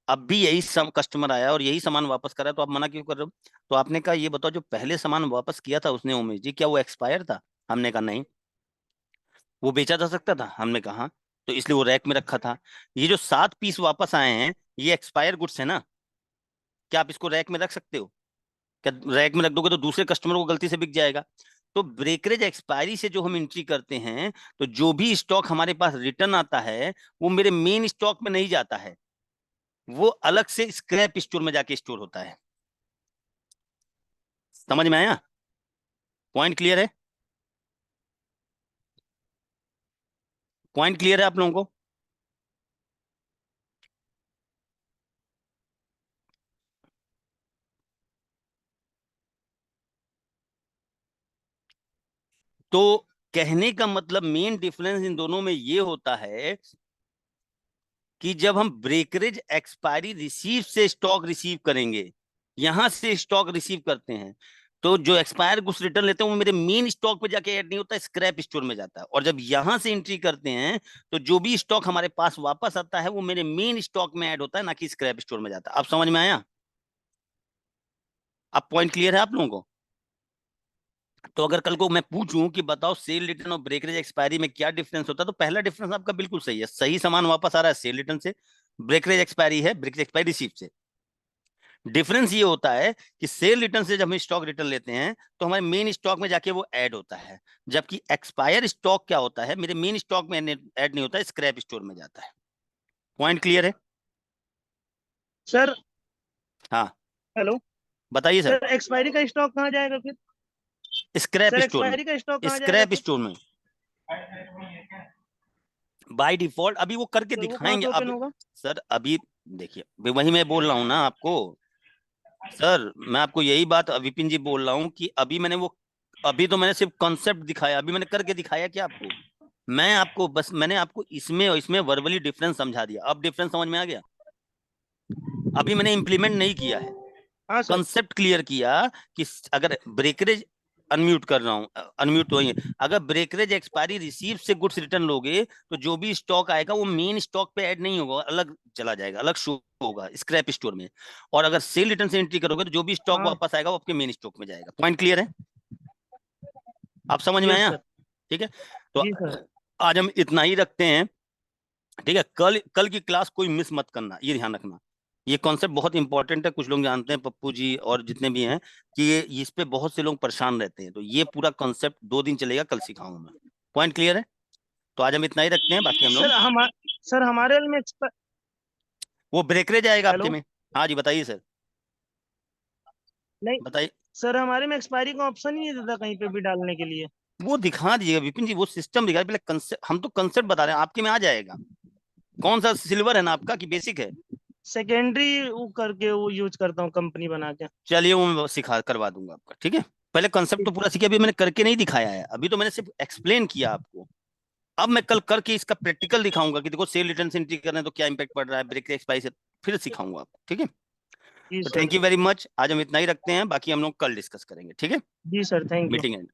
अब भी यही कस्टमर आया और यही सामान वापस कर रहा है, तो आप मना क्यों कर रहे हो? तो आपने कहा ये बताओ, जो पहले सामान वापस किया था उसने उमेश जी, क्या वो एक्सपायर था? हमने कहा नहीं। वो बेचा जा सकता था? हमने कहा हाँ। तो इसलिए वो रैक में रखा था। ये जो 7 पीस वापस आए हैं, ये एक्सपायर गुड्स है ना, क्या आप इसको रैक में रख सकते हो? क्या रैक में रख दोगे तो दूसरे कस्टमर को गलती से बिक जाएगा? तो ब्रेकरेज एक्सपायरी से जो हम एंट्री करते हैं, तो जो भी स्टॉक हमारे पास रिटर्न आता है वो मेरे मेन स्टॉक में नहीं जाता है, वो अलग से स्क्रैप स्टोर में जाके स्टोर होता है। समझ में आया? पॉइंट क्लियर है? पॉइंट क्लियर है आप लोगों को? तो कहने का मतलब मेन डिफरेंस इन दोनों में ये होता है कि जब हम ब्रेकरेज एक्सपायरी रिसीव से स्टॉक रिसीव करेंगे, यहां से स्टॉक रिसीव करते हैं, तो जो एक्सपायर गुड्स रिटर्न लेते हैं वो मेरे मेन स्टॉक पे जाके ऐड नहीं होता, स्क्रैप स्टोर में जाता है। और जब यहां से एंट्री करते हैं तो जो भी स्टॉक हमारे पास वापस आता है वो मेरे मेन स्टॉक में ऐड होता है, ना कि स्क्रैप स्टोर में जाता है। अब समझ में आया? अब पॉइंट क्लियर है आप लोगों को? तो अगर कल को मैं पूछूं कि बताओ सेल रिटर्न और ब्रेकरेज एक्सपायरी में क्या डिफरेंस होता है, तो पहला डिफरेंस आपका बिल्कुल सही है, सही सामान वापस आ रहा है सेल रिटर्न से, ब्रेकरेज एक्सपायरी है ब्रेकरेज एक्सपायरी रिसीप्ट से। डिफरेंस ये होता है कि सेल रिटर्न से जब हम स्टॉक रिटर्न लेते हैं तो हमारे मेन स्टॉक में जाके वो ऐड होता है, जबकि एक्सपायर स्टॉक क्या होता है, मेरे मेन स्टॉक में ऐड नहीं होता, स्क्रैप स्टोर में जाता है। पॉइंट क्लियर है?
सर
हाँ
हेलो
बताइए सर।
सर, एक्सपायरी का स्टॉक कहाँ जाएगा फिर?
स्क्रैप
सर
स्टोर में,
एक्सपायरी का स्टॉक कहाँ जाएगा
स्क्रैप
फिर?
स्टोर में बाय डिफॉल्ट। अभी वो करके
सर वो कहाँ
दिखाएंगे
से ओपन
अब।
होगा?
सर अभी देखिए वही मैं बोल रहा हूँ ना आपको, सर मैं आपको यही बात विपिन जी बोल रहा हूँ कि अभी मैंने वो, अभी तो मैंने सिर्फ कॉन्सेप्ट दिखाया, अभी मैंने करके दिखाया क्या आपको? मैं आपको बस मैंने आपको इसमें और इसमें वर्बली डिफरेंस समझा दिया, अब डिफरेंस समझ में आ गया? अभी मैंने इंप्लीमेंट नहीं किया है,
हाँ सर।
कंसेप्ट क्लियर किया कि अगर ब्रेकरेज, अनम्यूट कर रहा हूँ, अनम्यूट होइए, अगर ब्रेकरेज एक्सपायरी रिसीव से गुड्स रिटर्न लोगे तो जो भी स्टॉक आएगा वो मेन स्टॉक पे ऐड नहीं होगा, अलग चला जाएगा, अलग शो होगा स्क्रैप स्टोर में। और अगर सेल रिटर्न से एंट्री करोगे तो जो भी स्टॉक
हाँ
वापस आएगा वो आपके मेन स्टॉक में जाएगा। पॉइंट क्लियर है? आप समझ में
यस
आया?
सर।
ठीक है, तो
जी सर।
आज हम इतना ही रखते हैं। ठीक है, कल कल की क्लास कोई मिस मत करना, ये ध्यान रखना। ये कॉन्सेप्ट बहुत इंपॉर्टेंट है, कुछ लोग जानते हैं, पप्पू जी और जितने भी हैं, कि ये इस पे बहुत से लोग परेशान रहते हैं। तो ये पूरा कॉन्सेप्ट 2 दिन चलेगा, कल सिखाऊंगा मैं। पॉइंट क्लियर है? तो आज हम इतना ही रखते हैं, बाकी हम
सर
लोग
सर हमारे में
वो ब्रेकरेज आएगा आपके
हेलो।
में। हाँ जी बताइए सर,
नहीं
बताइए।
सर, हमारे में एक्सपायरी का ऑप्शन ही नहीं देता कहीं पे भी डालने के लिए।
वो दिखा दीजिएगा विपिन जी, वो सिस्टम दिखा, पहले कंसेप्ट, हम तो कंसेप्ट बता रहे हैं, आपके में आ जाएगा। कौन सा सिल्वर है ना आपका कि बेसिक है?
सेकेंडरी वो करके वो यूज करता हूँ, कंपनी बना के।
चलिए वो मैं सिखा करवा दूंगा आपका, ठीक है। पहले कंसेप्ट तो पूरा सीखिए, अभी मैंने करके नहीं दिखाया है, अभी तो मैंने सिर्फ एक्सप्लेन किया आपको। अब मैं कल करके इसका प्रैक्टिकल दिखाऊंगा कि देखो सेल रिटर्न से एंट्री करने तो क्या इंपैक्ट पड़ रहा है, ब्रेक एक्सपायरी से, फिर सिखाऊंगा आपको, ठीक है।
जी
तो
sir.
Thank you very much, आज हम इतना ही रखते हैं, बाकी हम लोग कल डिस्कस करेंगे, ठीक है।
जी sir, thank you.
Meeting and.